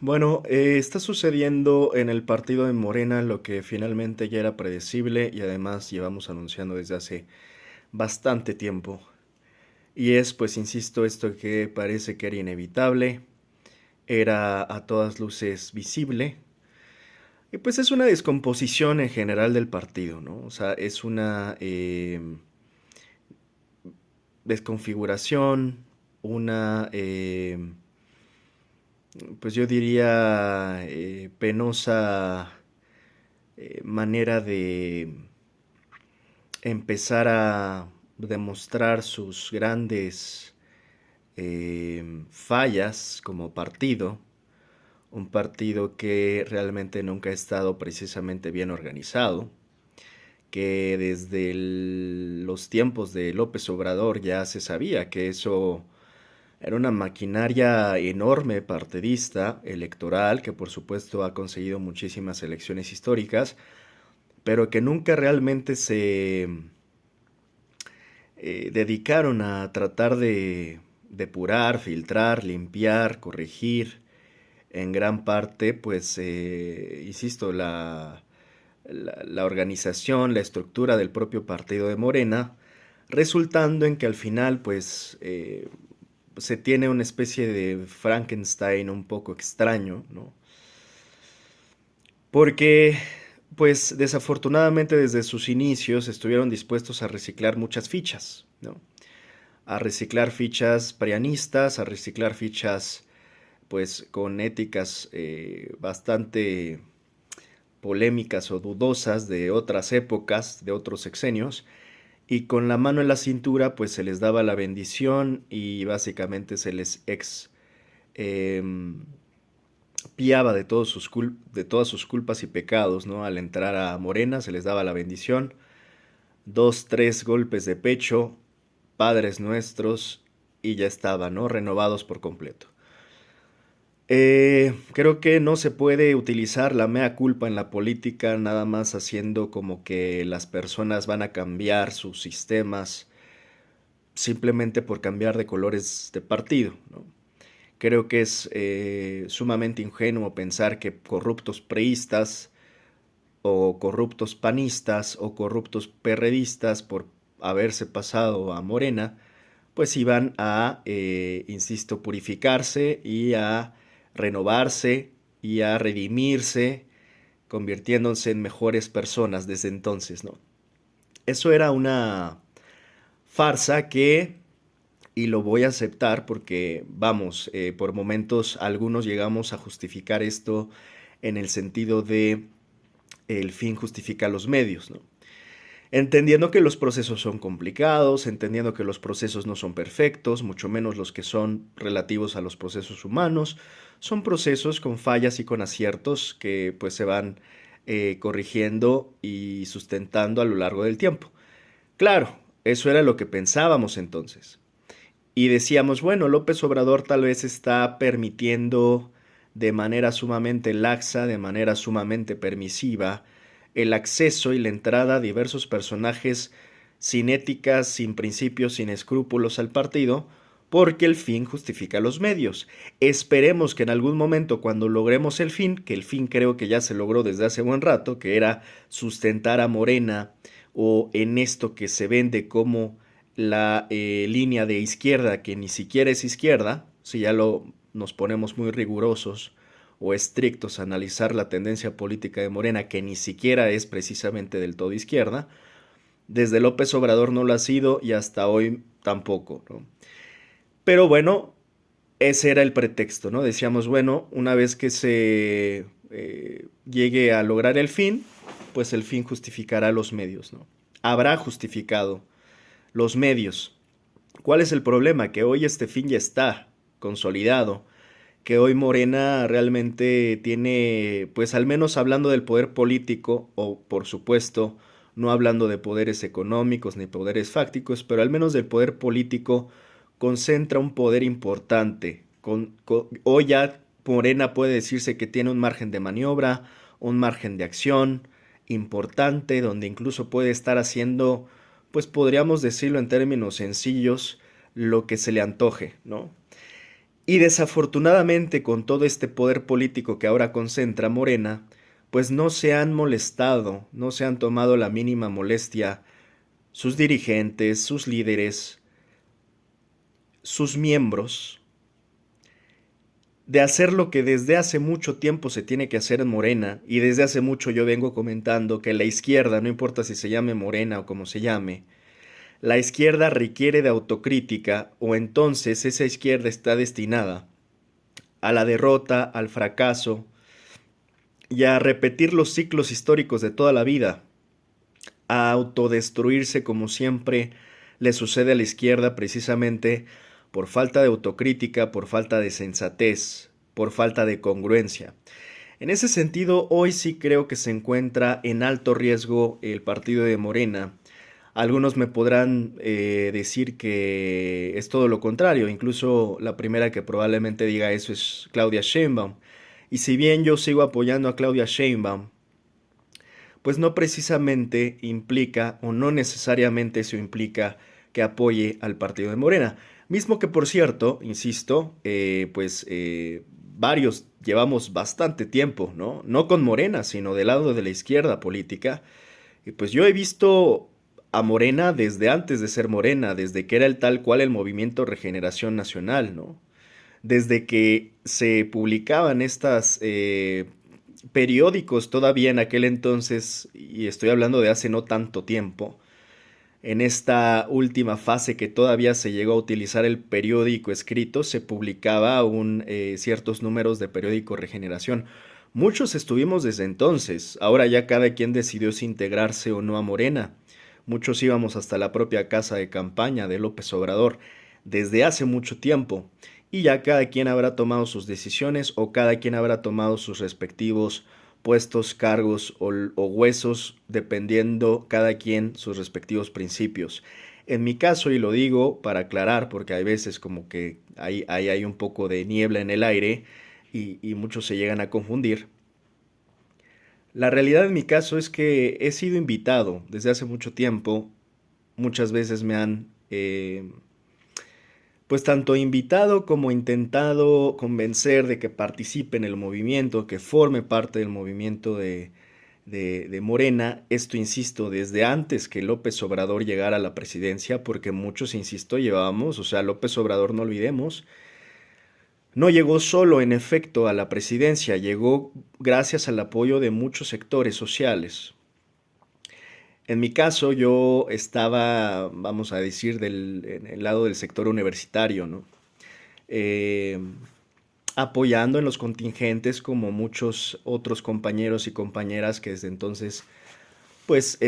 Bueno, está sucediendo en el partido de Morena lo que finalmente ya era predecible y además llevamos anunciando desde hace bastante tiempo. Y es, pues, insisto, esto que parece que era inevitable, era a todas luces visible. Y pues es una descomposición en general del partido, ¿no? O sea, es una desconfiguración, una, pues yo diría, penosa manera de empezar a demostrar sus grandes fallas como partido, un partido que realmente nunca ha estado precisamente bien organizado, que desde los tiempos de López Obrador ya se sabía que eso era una maquinaria enorme partidista, electoral, que por supuesto ha conseguido muchísimas elecciones históricas, pero que nunca realmente se dedicaron a tratar de depurar, filtrar, limpiar, corregir, en gran parte, pues, insisto, la organización, la estructura del propio partido de Morena, resultando en que al final, pues, se tiene una especie de Frankenstein un poco extraño, ¿no? Porque, pues, desafortunadamente desde sus inicios estuvieron dispuestos a reciclar muchas fichas, ¿no? A reciclar fichas prianistas, a reciclar fichas pues con éticas bastante polémicas o dudosas de otras épocas, de otros sexenios, y con la mano en la cintura pues se les daba la bendición y básicamente se les piaba de, de todas sus culpas y pecados, ¿no? Al entrar a Morena se les daba la bendición, dos, tres golpes de pecho, padres nuestros, y ya estaban, ¿no? Renovados por completo. Creo que no se puede utilizar la mea culpa en la política nada más haciendo como que las personas van a cambiar sus sistemas simplemente por cambiar de colores de partido, ¿no? Creo que es sumamente ingenuo pensar que corruptos priistas o corruptos panistas o corruptos perredistas por haberse pasado a Morena pues iban a, insisto, purificarse y a renovarse y a redimirse, convirtiéndose en mejores personas desde entonces, ¿no? Eso era una farsa que, y lo voy a aceptar porque, vamos, por momentos algunos llegamos a justificar esto en el sentido de el fin justifica los medios, ¿no? Entendiendo que los procesos son complicados, entendiendo que los procesos no son perfectos, mucho menos los que son relativos a los procesos humanos, son procesos con fallas y con aciertos que pues se van corrigiendo y sustentando a lo largo del tiempo. Claro, eso era lo que pensábamos entonces. Y decíamos, bueno, López Obrador tal vez está permitiendo de manera sumamente laxa, de manera sumamente permisiva, el acceso y la entrada a diversos personajes sin éticas, sin principios, sin escrúpulos al partido, porque el fin justifica los medios. Esperemos que en algún momento cuando logremos el fin, que el fin creo que ya se logró desde hace buen rato, que era sustentar a Morena o en esto que se vende como la línea de izquierda, que ni siquiera es izquierda, si ya nos ponemos muy rigurosos o estrictos a analizar la tendencia política de Morena, que ni siquiera es precisamente del todo izquierda, desde López Obrador no lo ha sido y hasta hoy tampoco, ¿no? Pero bueno, ese era el pretexto, ¿no? Decíamos, bueno, una vez que se llegue a lograr el fin, pues el fin justificará los medios, ¿no? Habrá justificado los medios. ¿Cuál es el problema? Que hoy este fin ya está consolidado, que hoy Morena realmente tiene, pues al menos hablando del poder político, o por supuesto, no hablando de poderes económicos ni poderes fácticos, pero al menos del poder político, concentra un poder importante. Hoy ya Morena puede decirse que tiene un margen de maniobra, un margen de acción importante, donde incluso puede estar haciendo, pues podríamos decirlo en términos sencillos, lo que se le antoje, ¿no? Y desafortunadamente con todo este poder político que ahora concentra Morena, pues no se han molestado, no se han tomado la mínima molestia sus dirigentes, sus líderes, sus miembros, de hacer lo que desde hace mucho tiempo se tiene que hacer en Morena, y desde hace mucho yo vengo comentando que la izquierda, no importa si se llame Morena o como se llame, la izquierda requiere de autocrítica o entonces esa izquierda está destinada a la derrota, al fracaso y a repetir los ciclos históricos de toda la vida, a autodestruirse como siempre le sucede a la izquierda precisamente por falta de autocrítica, por falta de sensatez, por falta de congruencia. En ese sentido, hoy sí creo que se encuentra en alto riesgo el partido de Morena. Algunos me podrán decir que es todo lo contrario, incluso la primera que probablemente diga eso es Claudia Sheinbaum. Y si bien yo sigo apoyando a Claudia Sheinbaum, pues no precisamente implica o no necesariamente eso implica que apoye al partido de Morena. Mismo que por cierto, insisto, varios llevamos bastante tiempo, ¿no? No con Morena, sino del lado de la izquierda política. Y pues yo he visto a Morena desde antes de ser Morena, desde que era el tal cual el Movimiento Regeneración Nacional, ¿no? Desde que se publicaban estas periódicos todavía en aquel entonces, y estoy hablando de hace no tanto tiempo, en esta última fase que todavía se llegó a utilizar el periódico escrito, se publicaba aún ciertos números de periódico Regeneración. Muchos estuvimos desde entonces, ahora ya cada quien decidió si integrarse o no a Morena. Muchos íbamos hasta la propia casa de campaña de López Obrador desde hace mucho tiempo y ya cada quien habrá tomado sus decisiones o cada quien habrá tomado sus respectivos puestos, cargos o huesos, dependiendo cada quien sus respectivos principios. En mi caso, y lo digo para aclarar, porque hay veces como que hay un poco de niebla en el aire y muchos se llegan a confundir. La realidad en mi caso es que he sido invitado desde hace mucho tiempo, muchas veces me han pues tanto invitado como intentado convencer de que participe en el movimiento, que forme parte del movimiento de Morena. Esto, insisto, desde antes que López Obrador llegara a la presidencia, porque muchos, insisto, llevábamos, o sea, López Obrador, no olvidemos, no llegó solo, en efecto, a la presidencia, llegó gracias al apoyo de muchos sectores sociales. En mi caso, yo estaba, vamos a decir, en el lado del sector universitario, ¿no? Eh, Apoyando en los contingentes como muchos otros compañeros y compañeras que desde entonces, pues,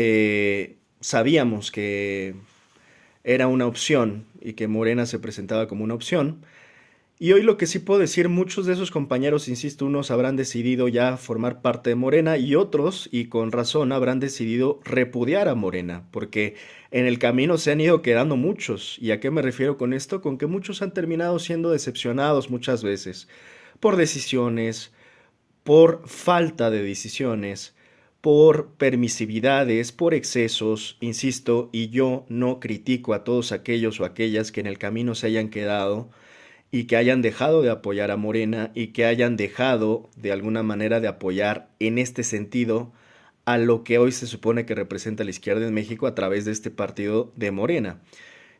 sabíamos que era una opción y que Morena se presentaba como una opción. Y hoy lo que sí puedo decir, muchos de esos compañeros, insisto, unos habrán decidido ya formar parte de Morena y otros, y con razón, habrán decidido repudiar a Morena, porque en el camino se han ido quedando muchos. ¿Y a qué me refiero con esto? Con que muchos han terminado siendo decepcionados muchas veces por decisiones, por falta de decisiones, por permisividades, por excesos, insisto, y yo no critico a todos aquellos o aquellas que en el camino se hayan quedado y que hayan dejado de apoyar a Morena y que hayan dejado de alguna manera de apoyar en este sentido a lo que hoy se supone que representa la izquierda en México a través de este partido de Morena.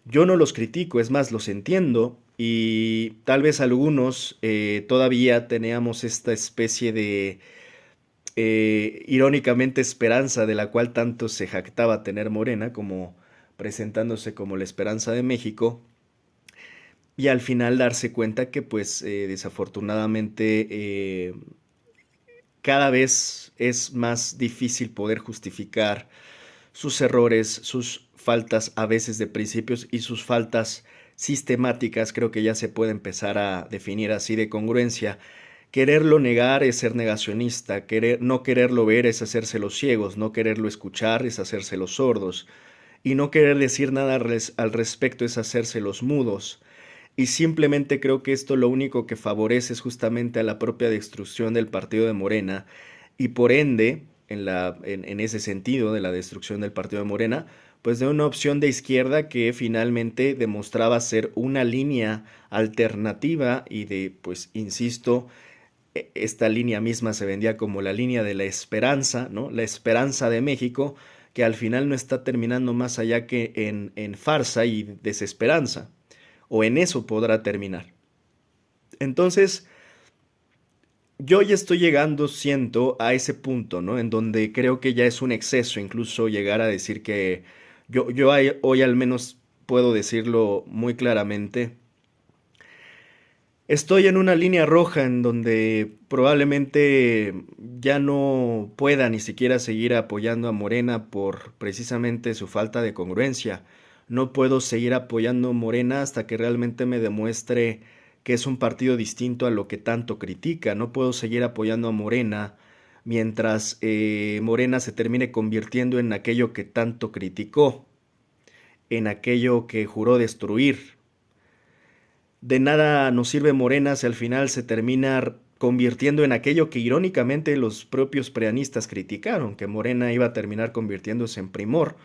Yo no los critico, es más, los entiendo y tal vez algunos todavía teníamos esta especie de irónicamente esperanza de la cual tanto se jactaba tener Morena como presentándose como la esperanza de México y al final darse cuenta que pues desafortunadamente cada vez es más difícil poder justificar sus errores, sus faltas a veces de principios y sus faltas sistemáticas, creo que ya se puede empezar a definir así de congruencia. Quererlo negar es ser negacionista, no quererlo ver es hacerse los ciegos, no quererlo escuchar es hacerse los sordos, y no querer decir nada al respecto es hacerse los mudos. Y simplemente creo que esto lo único que favorece es justamente a la propia destrucción del partido de Morena y por ende, en ese sentido de la destrucción del partido de Morena, pues de una opción de izquierda que finalmente demostraba ser una línea alternativa y de, pues insisto, esta línea misma se vendía como la línea de la esperanza, ¿no? La esperanza de México, que al final no está terminando más allá que en farsa y desesperanza, o en eso podrá terminar. Entonces, yo ya estoy llegando, siento, a ese punto, ¿no? En donde creo que ya es un exceso incluso llegar a decir que hoy al menos puedo decirlo muy claramente. Estoy en una línea roja en donde probablemente ya no pueda ni siquiera seguir apoyando a Morena por precisamente su falta de congruencia. No puedo seguir apoyando a Morena hasta que realmente me demuestre que es un partido distinto a lo que tanto critica. No puedo seguir apoyando a Morena mientras Morena se termine convirtiendo en aquello que tanto criticó, en aquello que juró destruir. De nada nos sirve Morena si al final se termina convirtiendo en aquello que irónicamente los propios preanistas criticaron, que Morena iba a terminar convirtiéndose en primor,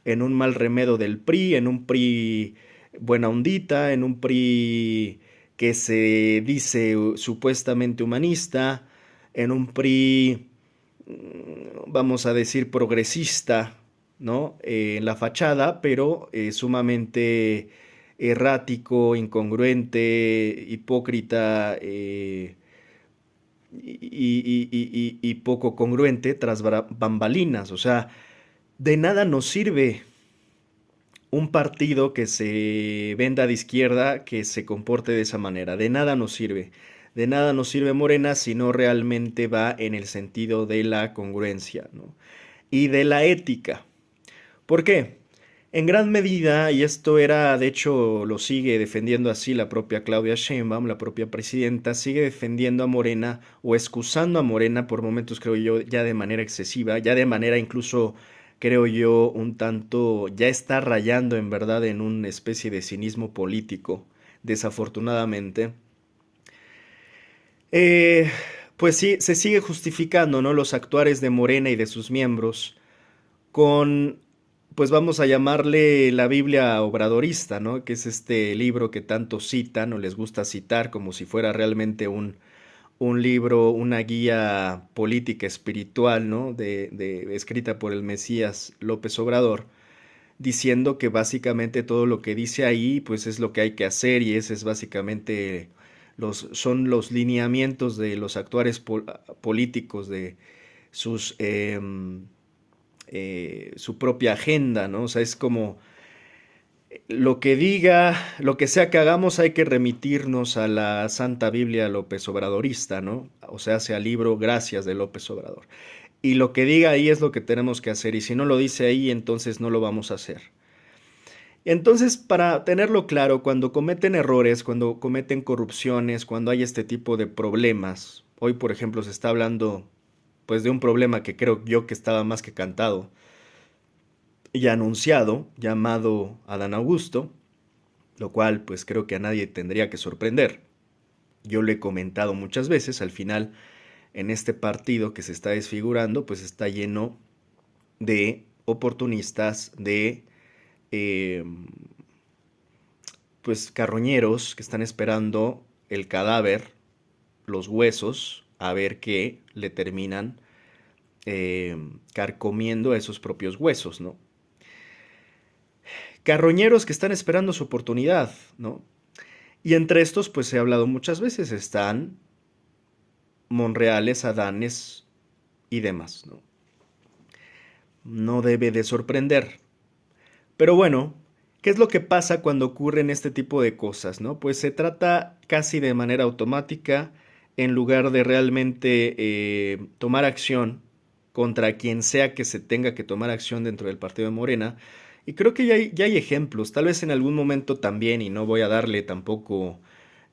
en un mal remedio del PRI, en un PRI buena ondita, en un PRI que se dice supuestamente humanista, en un PRI, vamos a decir, progresista, ¿no? En la fachada, pero sumamente errático, incongruente, hipócrita y poco congruente tras bambalinas. O sea, de nada nos sirve un partido que se venda de izquierda, que se comporte de esa manera. De nada nos sirve. De nada nos sirve Morena si no realmente va en el sentido de la congruencia, ¿no? Y de la ética. ¿Por qué? En gran medida, y esto era, de hecho, lo sigue defendiendo así la propia Claudia Sheinbaum, la propia presidenta, sigue defendiendo a Morena o excusando a Morena por momentos, creo yo, ya de manera excesiva, ya de manera incluso, creo yo, un tanto, ya está rayando en verdad en una especie de cinismo político, desafortunadamente. Eh, pues sí, se sigue justificando, ¿no? Los actuares de Morena y de sus miembros con, pues vamos a llamarle la Biblia obradorista, ¿no? Que es este libro que tanto citan o les gusta citar como si fuera realmente un libro, una guía política espiritual, ¿no? Escrita por el Mesías López Obrador, diciendo que básicamente todo lo que dice ahí, pues es lo que hay que hacer y ese es básicamente son los lineamientos de los actuales políticos de sus su propia agenda, ¿no? O sea, es como lo que diga, lo que sea que hagamos, hay que remitirnos a la Santa Biblia López Obradorista, ¿no? O sea al libro Gracias de López Obrador. Y lo que diga ahí es lo que tenemos que hacer, y si no lo dice ahí, entonces no lo vamos a hacer. Entonces, para tenerlo claro, cuando cometen errores, cuando cometen corrupciones, cuando hay este tipo de problemas, hoy por ejemplo se está hablando pues de un problema que creo yo que estaba más que cantado, y anunciado, llamado Adán Augusto, lo cual pues creo que a nadie tendría que sorprender. Yo lo he comentado muchas veces, al final en este partido que se está desfigurando pues está lleno de oportunistas, de eh, pues carroñeros que están esperando el cadáver, los huesos, a ver qué le terminan carcomiendo a esos propios huesos, ¿no? Carroñeros que están esperando su oportunidad, ¿no? Y entre estos, pues he hablado muchas veces, están Monreales, Adanes y demás, ¿no? No debe de sorprender. Pero bueno, ¿qué es lo que pasa cuando ocurren este tipo de cosas, no? Pues se trata casi de manera automática, en lugar de realmente tomar acción contra quien sea que se tenga que tomar acción dentro del partido de Morena. Y creo que ya hay ejemplos, tal vez en algún momento también, y no voy a darle tampoco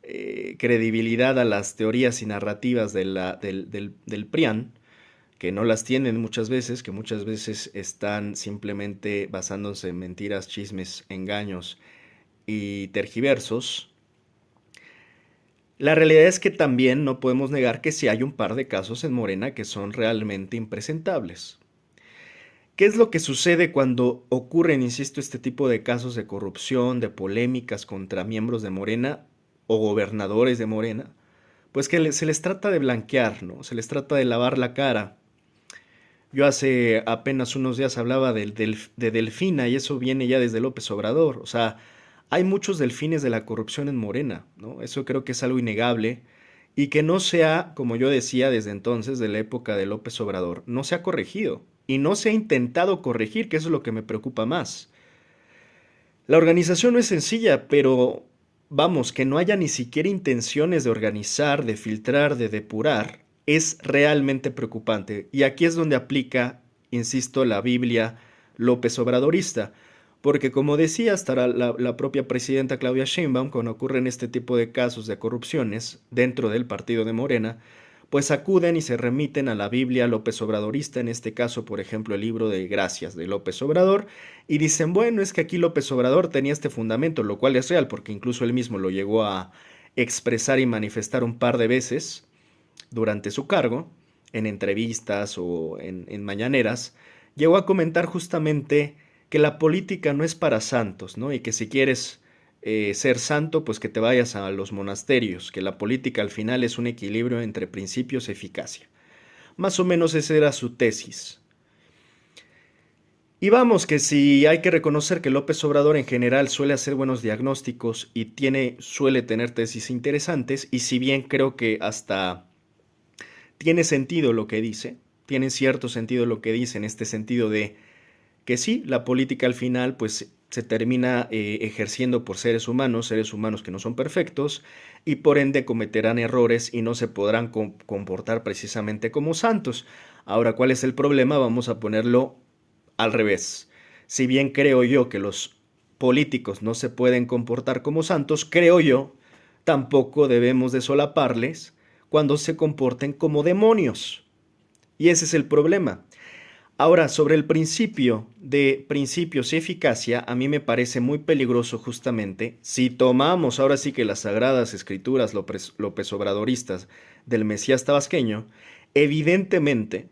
credibilidad a las teorías y narrativas del PRIAN, que no las tienen muchas veces, que muchas veces están simplemente basándose en mentiras, chismes, engaños y tergiversos. La realidad es que también no podemos negar que sí hay un par de casos en Morena que son realmente impresentables. ¿Qué es lo que sucede cuando ocurren, insisto, este tipo de casos de corrupción, de polémicas contra miembros de Morena o gobernadores de Morena? Pues que se les trata de blanquear, ¿no? Se les trata de lavar la cara. Yo hace apenas unos días hablaba de Delfina y eso viene ya desde López Obrador. O sea, hay muchos delfines de la corrupción en Morena, ¿no? Eso creo que es algo innegable y que no se ha, como yo decía desde entonces, de la época de López Obrador, no se ha corregido y no se ha intentado corregir, que eso es lo que me preocupa más. La organización no es sencilla, pero vamos, que no haya ni siquiera intenciones de organizar, de filtrar, de depurar, es realmente preocupante. Y aquí es donde aplica, insisto, la Biblia López Obradorista. Porque como decía hasta la propia presidenta Claudia Sheinbaum, cuando ocurren este tipo de casos de corrupciones dentro del partido de Morena, pues acuden y se remiten a la Biblia López Obradorista, en este caso, por ejemplo, el libro de Gracias de López Obrador, y dicen, bueno, es que aquí López Obrador tenía este fundamento, lo cual es real, porque incluso él mismo lo llegó a expresar y manifestar un par de veces durante su cargo, en entrevistas o en mañaneras, llegó a comentar justamente que la política no es para santos, ¿no? Y que si quieres ser santo, pues que te vayas a los monasterios, que la política al final es un equilibrio entre principios y eficacia. Más o menos esa era su tesis. Y vamos, que si hay que reconocer que López Obrador en general suele hacer buenos diagnósticos y suele tener tesis interesantes, y si bien creo que hasta tiene sentido lo que dice, tiene cierto sentido lo que dice en este sentido de que sí, la política al final pues se termina ejerciendo por seres humanos que no son perfectos y por ende cometerán errores y no se podrán comportar precisamente como santos. Ahora, ¿cuál es el problema? Vamos a ponerlo al revés. Si bien creo yo que los políticos no se pueden comportar como santos, creo yo, tampoco debemos de solaparles cuando se comporten como demonios. Y ese es el problema. Ahora, sobre el principio de principios y eficacia, a mí me parece muy peligroso justamente si tomamos ahora sí que las sagradas escrituras López Obradoristas del Mesías tabasqueño, evidentemente,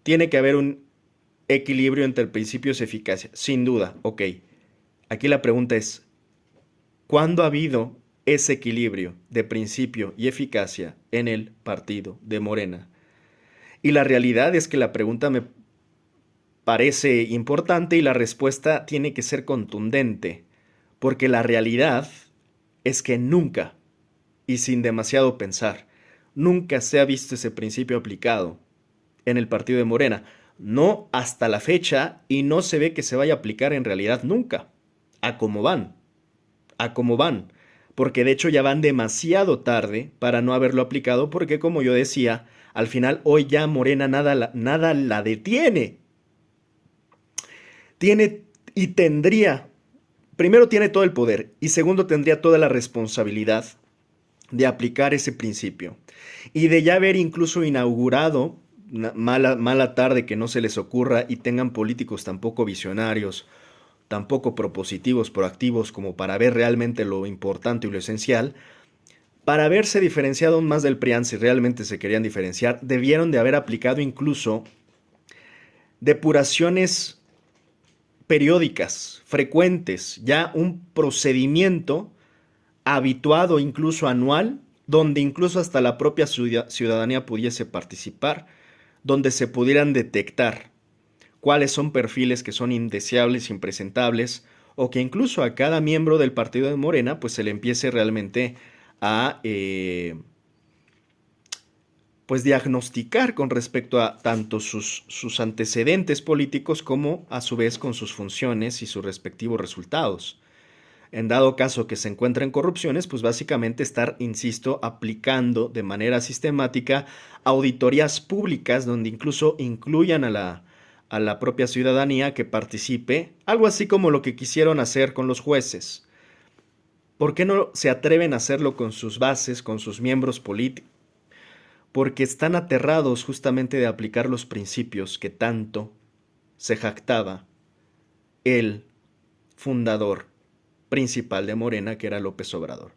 tiene que haber un equilibrio entre principios y eficacia, sin duda, ok. Aquí la pregunta es, ¿cuándo ha habido ese equilibrio de principio y eficacia en el partido de Morena? Y la realidad es que la pregunta me parece importante y la respuesta tiene que ser contundente, porque la realidad es que nunca, y sin demasiado pensar, nunca se ha visto ese principio aplicado en el partido de Morena. No hasta la fecha y no se ve que se vaya a aplicar en realidad nunca. A cómo van, a cómo van. Porque de hecho ya van demasiado tarde para no haberlo aplicado porque como yo decía, al final hoy ya Morena nada la detiene. Tiene y tendría, primero tiene todo el poder y segundo tendría toda la responsabilidad de aplicar ese principio y de ya haber incluso inaugurado, mala tarde que no se les ocurra y tengan políticos tan poco visionarios, tan poco propositivos, proactivos como para ver realmente lo importante y lo esencial. Para haberse diferenciado aún más del PRIAN, si realmente se querían diferenciar, debieron de haber aplicado incluso depuraciones periódicas, frecuentes, ya un procedimiento habituado, incluso anual, donde incluso hasta la propia ciudadanía pudiese participar, donde se pudieran detectar cuáles son perfiles que son indeseables, impresentables, o que incluso a cada miembro del partido de Morena pues se le empiece realmente a pues diagnosticar con respecto a tanto sus antecedentes políticos como a su vez con sus funciones y sus respectivos resultados. En dado caso que se encuentren corrupciones, pues básicamente estar, insisto, aplicando de manera sistemática auditorías públicas donde incluso incluyan a la propia ciudadanía que participe, algo así como lo que quisieron hacer con los jueces. ¿Por qué no se atreven a hacerlo con sus bases, con sus miembros políticos? Porque están aterrados justamente de aplicar los principios que tanto se jactaba el fundador principal de Morena, que era López Obrador.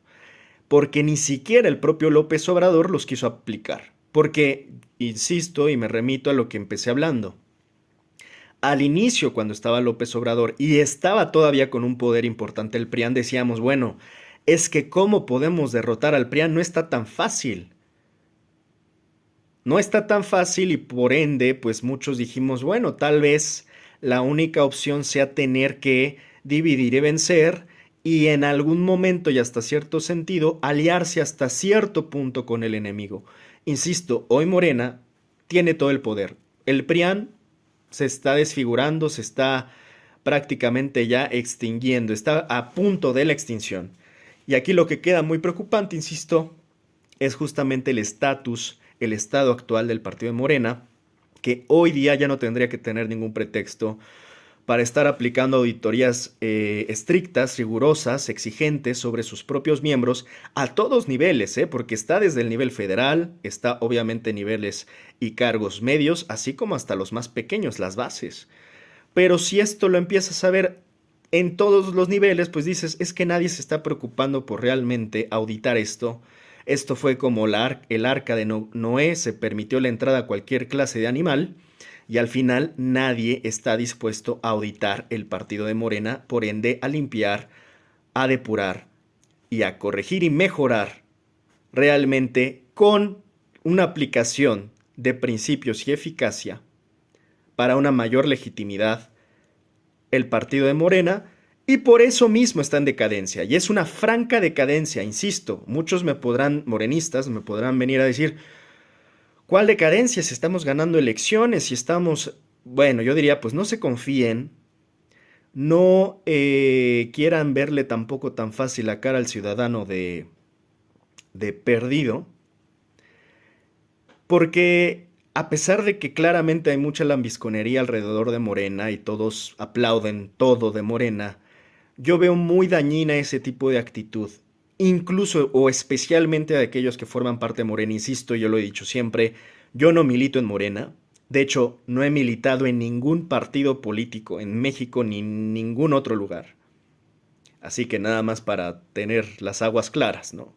Porque ni siquiera el propio López Obrador los quiso aplicar. Porque, insisto y me remito a lo que empecé hablando, al inicio cuando estaba López Obrador y estaba todavía con un poder importante el PRIAN, decíamos, bueno, es que cómo podemos derrotar al PRIAN no está tan fácil. No está tan fácil y por ende, pues muchos dijimos, bueno, tal vez la única opción sea tener que dividir y vencer y en algún momento y hasta cierto sentido aliarse hasta cierto punto con el enemigo. Insisto, hoy Morena tiene todo el poder. El PRIAN se está desfigurando, se está prácticamente ya extinguiendo, está a punto de la extinción. Y aquí lo que queda muy preocupante, insisto, es justamente el estatus, el estado actual del partido de Morena, que hoy día ya no tendría que tener ningún pretexto para estar aplicando auditorías estrictas, rigurosas, exigentes sobre sus propios miembros a todos niveles, porque está desde el nivel federal, está obviamente niveles y cargos medios, así como hasta los más pequeños, las bases. Pero si esto lo empiezas a ver en todos los niveles, pues dices, es que nadie se está preocupando por realmente auditar esto. Esto fue como el arca de Noé, se permitió la entrada a cualquier clase de animal y al final nadie está dispuesto a auditar el partido de Morena, por ende a limpiar, a depurar y a corregir y mejorar realmente con una aplicación de principios y eficacia para una mayor legitimidad el partido de Morena, y por eso mismo está en decadencia, y es una franca decadencia, insisto, muchos morenistas, me podrán venir a decir, ¿cuál decadencia? Si estamos ganando elecciones, si estamos, bueno, yo diría, pues no se confíen, no quieran verle tampoco tan fácil la cara al ciudadano de perdido, porque a pesar de que claramente hay mucha lambisconería alrededor de Morena y todos aplauden todo de Morena, yo veo muy dañina ese tipo de actitud, incluso o especialmente de aquellos que forman parte de Morena. Insisto, yo lo he dicho siempre, yo no milito en Morena, de hecho no he militado en ningún partido político en México ni en ningún otro lugar. Así que nada más para tener las aguas claras, ¿no?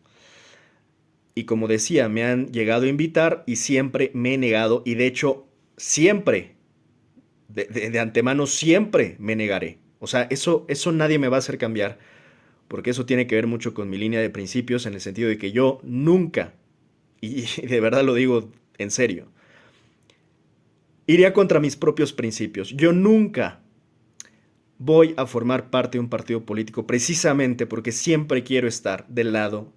Y como decía, me han llegado a invitar y siempre me he negado y de hecho siempre, de antemano siempre me negaré. O sea, eso nadie me va a hacer cambiar, porque eso tiene que ver mucho con mi línea de principios en el sentido de que yo nunca, y de verdad lo digo en serio, iría contra mis propios principios. Yo nunca voy a formar parte de un partido político precisamente porque siempre quiero estar del lado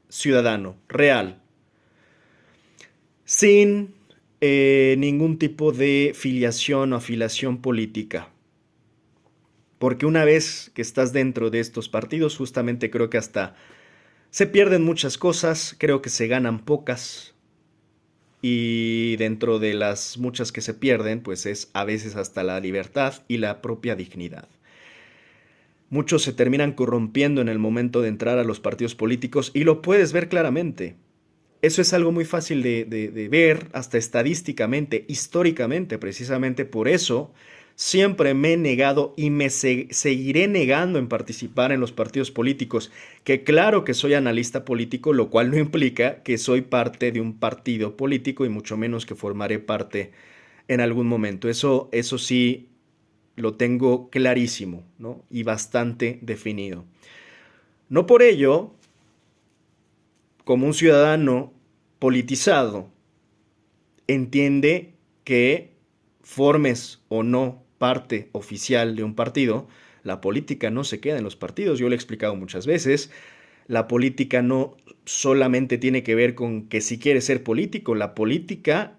ciudadano, real, sin ningún tipo de filiación o afiliación política. Porque una vez que estás dentro de estos partidos, justamente creo que hasta se pierden muchas cosas, creo que se ganan pocas. Y dentro de las muchas que se pierden, pues es a veces hasta la libertad y la propia dignidad. Muchos se terminan corrompiendo en el momento de entrar a los partidos políticos y lo puedes ver claramente. Eso es algo muy fácil de ver, hasta estadísticamente, históricamente, precisamente por eso siempre me he negado y me seguiré negando en participar en los partidos políticos, que claro que soy analista político, lo cual no implica que soy parte de un partido político y mucho menos que formaré parte en algún momento. Eso sí lo tengo clarísimo, ¿no? Y bastante definido. No por ello, como un ciudadano politizado, entiende que formes o no parte oficial de un partido, la política no se queda en los partidos. Yo lo he explicado muchas veces. La política no solamente tiene que ver con que si quieres ser político, la política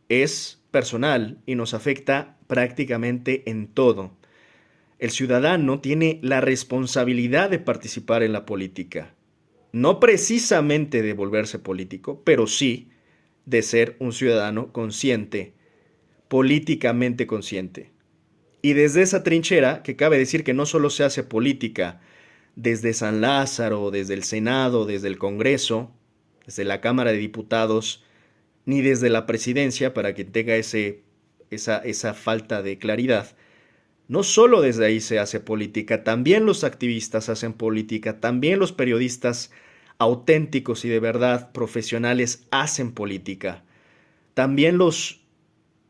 es personal y nos afecta prácticamente en todo. El ciudadano tiene la responsabilidad de participar en la política. No precisamente de volverse político, pero sí de ser un ciudadano consciente, políticamente consciente. Y desde esa trinchera, que cabe decir que no solo se hace política desde San Lázaro, desde el Senado, desde el Congreso, desde la Cámara de Diputados, ni desde la presidencia, para que tenga esa falta de claridad. No solo desde ahí se hace política, también los activistas hacen política, también los periodistas auténticos y de verdad profesionales hacen política. También los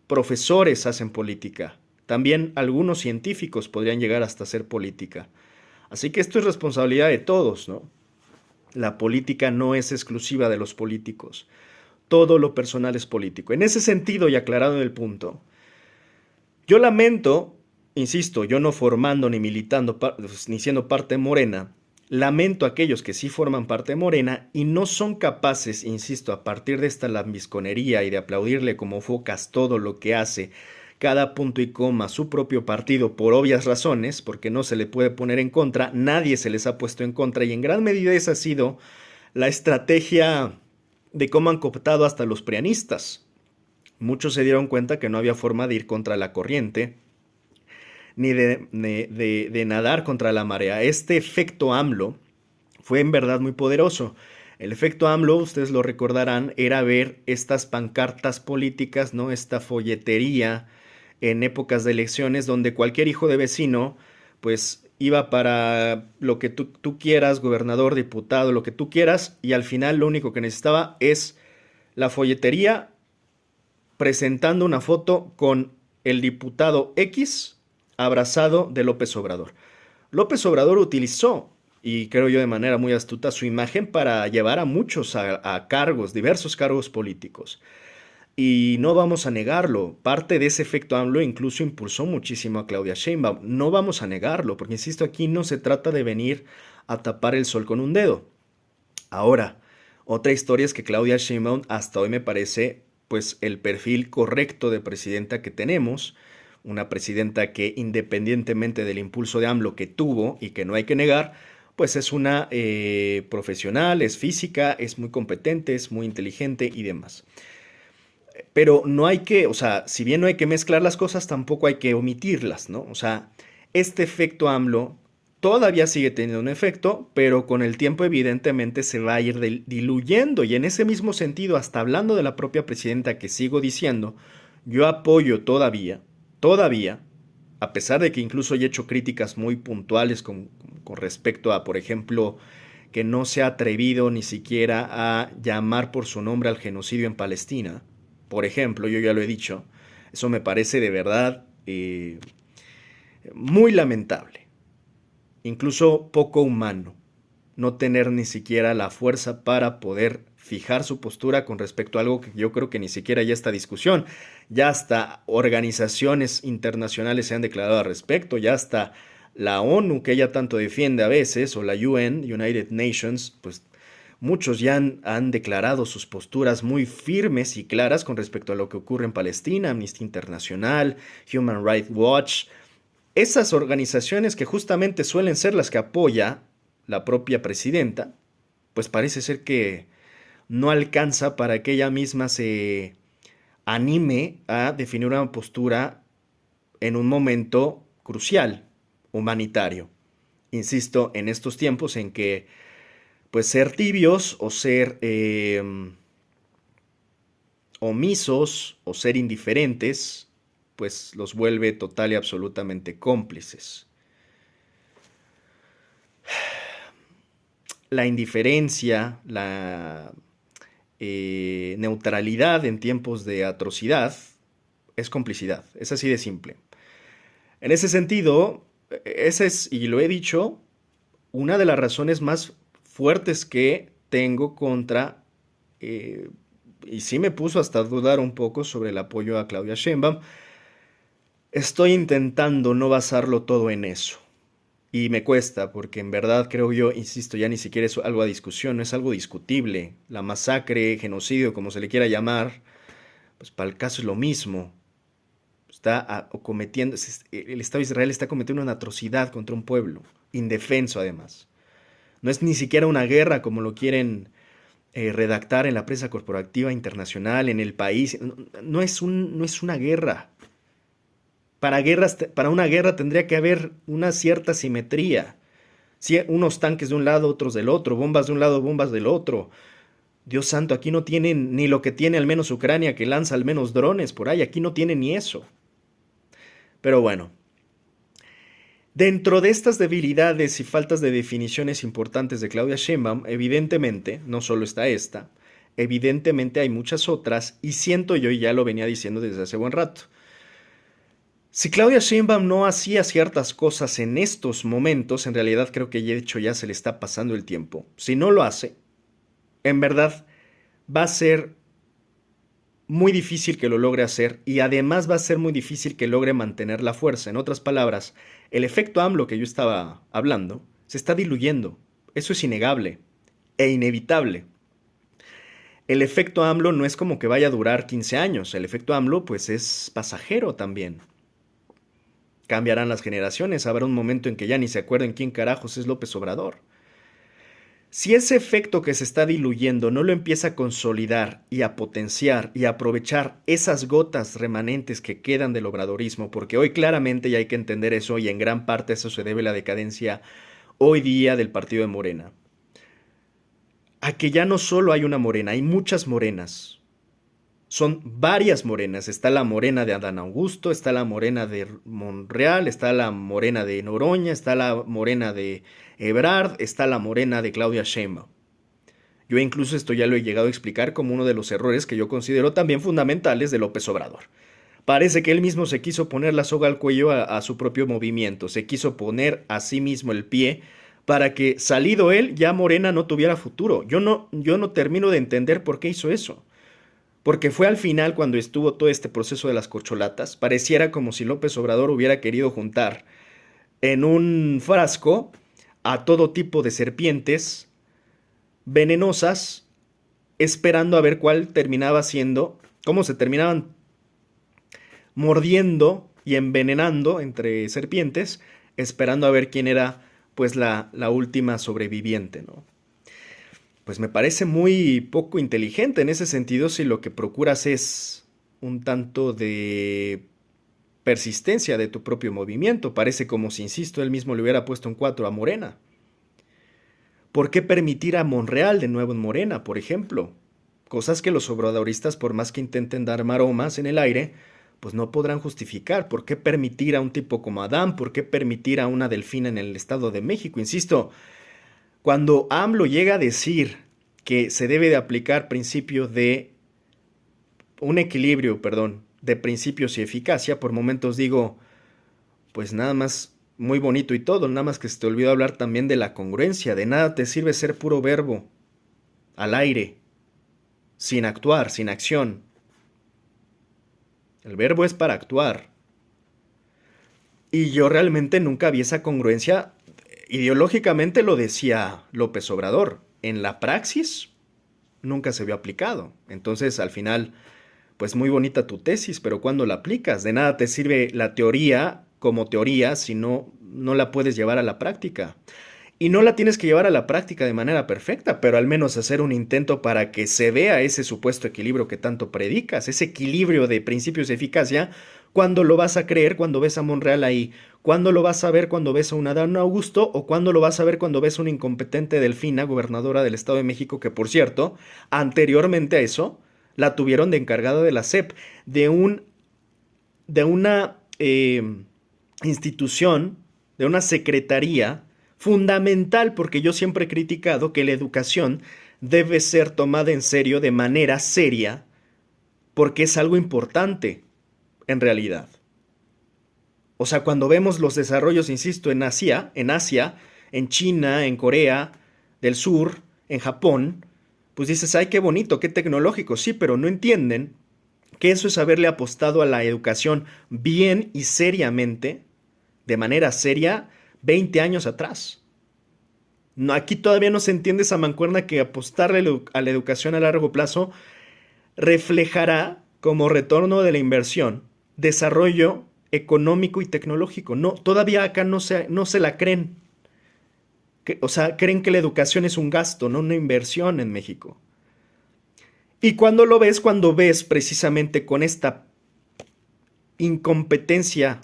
profesores hacen política. También algunos científicos podrían llegar hasta hacer política. Así que esto es responsabilidad de todos, ¿no? La política no es exclusiva de los políticos. Todo lo personal es político. En ese sentido, y aclarado el punto, yo lamento, insisto, yo no formando ni militando ni siendo parte de Morena, lamento a aquellos que sí forman parte de Morena y no son capaces, insisto, a partir de esta lambisconería y de aplaudirle como focas todo lo que hace cada punto y coma su propio partido por obvias razones, porque no se le puede poner en contra, nadie se les ha puesto en contra y en gran medida esa ha sido la estrategia de cómo han cooptado hasta los prianistas. Muchos se dieron cuenta que no había forma de ir contra la corriente, ni de nadar contra la marea. Este efecto AMLO fue en verdad muy poderoso. El efecto AMLO, ustedes lo recordarán, era ver estas pancartas políticas, ¿no? Esta folletería en épocas de elecciones donde cualquier hijo de vecino, pues iba para lo que tú quieras, gobernador, diputado, lo que tú quieras, y al final lo único que necesitaba es la folletería presentando una foto con el diputado X abrazado de López Obrador. López Obrador utilizó, y creo yo de manera muy astuta, su imagen para llevar a muchos a cargos, diversos cargos políticos. Y no vamos a negarlo, parte de ese efecto AMLO incluso impulsó muchísimo a Claudia Sheinbaum. No vamos a negarlo, porque insisto, aquí no se trata de venir a tapar el sol con un dedo. Ahora, otra historia es que Claudia Sheinbaum hasta hoy me parece pues el perfil correcto de presidenta que tenemos, una presidenta que independientemente del impulso de AMLO que tuvo y que no hay que negar, pues es una profesional, es física, es muy competente, es muy inteligente y demás. Pero no hay que, o sea, si bien no hay que mezclar las cosas, tampoco hay que omitirlas, ¿no? O sea, este efecto AMLO todavía sigue teniendo un efecto, pero con el tiempo evidentemente se va a ir diluyendo. Y en ese mismo sentido, hasta hablando de la propia presidenta que sigo diciendo, yo apoyo todavía, a pesar de que incluso he hecho críticas muy puntuales con respecto a, por ejemplo, que no se ha atrevido ni siquiera a llamar por su nombre al genocidio en Palestina. Por ejemplo, yo ya lo he dicho, eso me parece de verdad muy lamentable, incluso poco humano, no tener ni siquiera la fuerza para poder fijar su postura con respecto a algo que yo creo que ni siquiera ya está discusión, ya hasta organizaciones internacionales se han declarado al respecto, ya hasta la ONU que ella tanto defiende a veces, o la UN, United Nations, pues muchos ya han declarado sus posturas muy firmes y claras con respecto a lo que ocurre en Palestina, Amnistía Internacional, Human Rights Watch, esas organizaciones que justamente suelen ser las que apoya la propia presidenta, pues parece ser que no alcanza para que ella misma se anime a definir una postura en un momento crucial, humanitario. Insisto, en estos tiempos en que pues ser tibios o ser omisos o ser indiferentes, pues los vuelve total y absolutamente cómplices. La indiferencia, la neutralidad en tiempos de atrocidad es complicidad, es así de simple. En ese sentido, esa es, y lo he dicho, una de las razones más fuertes que tengo contra, y sí me puso hasta a dudar un poco sobre el apoyo a Claudia Sheinbaum. Estoy intentando no basarlo todo en eso. Y me cuesta, porque en verdad creo yo, insisto, ya ni siquiera es algo a discusión, no es algo discutible. La masacre, genocidio, como se le quiera llamar, pues para el caso es lo mismo. Está cometiendo, el Estado de Israel está cometiendo una atrocidad contra un pueblo, indefenso además. No es ni siquiera una guerra como lo quieren redactar en la prensa corporativa internacional, en el país. No es una guerra. Para una guerra tendría que haber una cierta simetría. Unos tanques de un lado, otros del otro, bombas de un lado, bombas del otro. Dios santo, aquí no tienen ni lo que tiene al menos Ucrania, que lanza al menos drones por ahí. Aquí no tiene ni eso. Pero bueno, Dentro de estas debilidades y faltas de definiciones importantes de Claudia Sheinbaum, evidentemente, no solo está esta, evidentemente hay muchas otras, y siento yo, y ya lo venía diciendo desde hace buen rato, si Claudia Sheinbaum no hacía ciertas cosas en estos momentos, en realidad creo que de hecho ya se le está pasando el tiempo, si no lo hace, en verdad va a ser muy difícil que lo logre hacer y además va a ser muy difícil que logre mantener la fuerza. En otras palabras, el efecto AMLO que yo estaba hablando se está diluyendo. Eso es innegable e inevitable. El efecto AMLO no es como que vaya a durar 15 años. El efecto AMLO pues es pasajero también. Cambiarán las generaciones. Habrá un momento en que ya ni se acuerden quién carajos es López Obrador. Si ese efecto que se está diluyendo no lo empieza a consolidar y a potenciar y a aprovechar esas gotas remanentes que quedan del obradorismo, porque hoy claramente ya hay que entender eso y en gran parte eso se debe a la decadencia hoy día del partido de Morena, a que ya no solo hay una Morena, hay muchas Morenas. Son varias morenas. Está la morena de Adán Augusto, está la morena de Monreal, está la morena de Noroña, está la morena de Ebrard, está la morena de Claudia Sheinbaum. Yo incluso esto ya lo he llegado a explicar como uno de los errores que yo considero también fundamentales de López Obrador. Parece que él mismo se quiso poner la soga al cuello a su propio movimiento, se quiso poner a sí mismo el pie para que, salido él, ya Morena no tuviera futuro. Yo no termino de entender por qué hizo eso. Porque fue al final cuando estuvo todo este proceso de las corcholatas, pareciera como si López Obrador hubiera querido juntar en un frasco a todo tipo de serpientes venenosas, esperando a ver cuál terminaba siendo, cómo se terminaban mordiendo y envenenando entre serpientes, esperando a ver quién era pues la última sobreviviente, ¿no? Pues me parece muy poco inteligente en ese sentido si lo que procuras es un tanto de persistencia de tu propio movimiento. Parece como si, insisto, él mismo le hubiera puesto un 4 a Morena. ¿Por qué permitir a Monreal de nuevo en Morena, por ejemplo? Cosas que los obradoristas, por más que intenten dar maromas en el aire, pues no podrán justificar. ¿Por qué permitir a un tipo como Adán? ¿Por qué permitir a una Delfina en el Estado de México? Insisto, cuando AMLO llega a decir que se debe de aplicar principio de un equilibrio, perdón, de principios y eficacia, por momentos digo, pues nada más muy bonito y todo, nada más que se te olvidó hablar también de la congruencia, de nada te sirve ser puro verbo, al aire, sin actuar, sin acción. El verbo es para actuar. Y yo realmente nunca vi esa congruencia. Ideológicamente lo decía López Obrador. En la praxis nunca se vio aplicado. Entonces, al final, pues muy bonita tu tesis, pero ¿cuándo la aplicas? De nada te sirve la teoría como teoría si no la puedes llevar a la práctica. Y no la tienes que llevar a la práctica de manera perfecta, pero al menos hacer un intento para que se vea ese supuesto equilibrio que tanto predicas, ese equilibrio de principios de eficacia, cuando lo vas a creer cuando ves a Monreal ahí, cuando lo vas a ver cuando ves a un Adán Augusto o cuando lo vas a ver cuando ves a una incompetente Delfina, gobernadora del Estado de México, que por cierto, anteriormente a eso, la tuvieron de encargada de la SEP, de una institución, de una secretaría fundamental, porque yo siempre he criticado que la educación debe ser tomada en serio de manera seria, porque es algo importante, en realidad. O sea, cuando vemos los desarrollos, insisto, en Asia, en China, en Corea del Sur, en Japón, pues dices, ay, qué bonito, qué tecnológico, sí, pero no entienden que eso es haberle apostado a la educación bien y seriamente, de manera seria, 20 años atrás. No, aquí todavía no se entiende esa mancuerna que apostarle a la educación a largo plazo reflejará como retorno de la inversión desarrollo económico y tecnológico. No, todavía acá no se la creen. O sea, creen que la educación es un gasto, no una inversión en México. Y cuando ves precisamente con esta incompetencia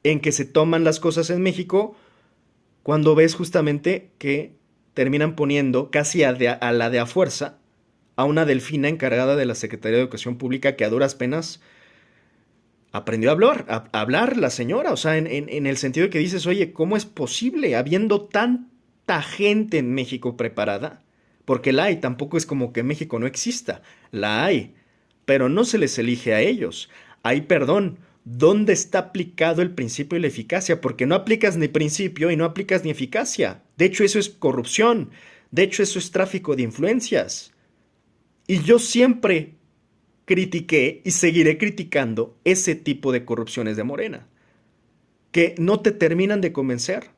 en que se toman las cosas en México, cuando ves justamente que terminan poniendo casi a la de a fuerza a una Delfina encargada de la Secretaría de Educación Pública que a duras penas aprendió a hablar la señora, o sea, en el sentido de que dices, oye, ¿cómo es posible habiendo tanta gente en México preparada? Porque la hay, tampoco es como que México no exista, la hay, pero no se les elige a ellos. Hay perdón. ¿Dónde está aplicado el principio y la eficacia? Porque no aplicas ni principio y no aplicas ni eficacia. De hecho, eso es corrupción. De hecho, eso es tráfico de influencias. Y yo siempre critiqué y seguiré criticando ese tipo de corrupciones de Morena, que no te terminan de convencer.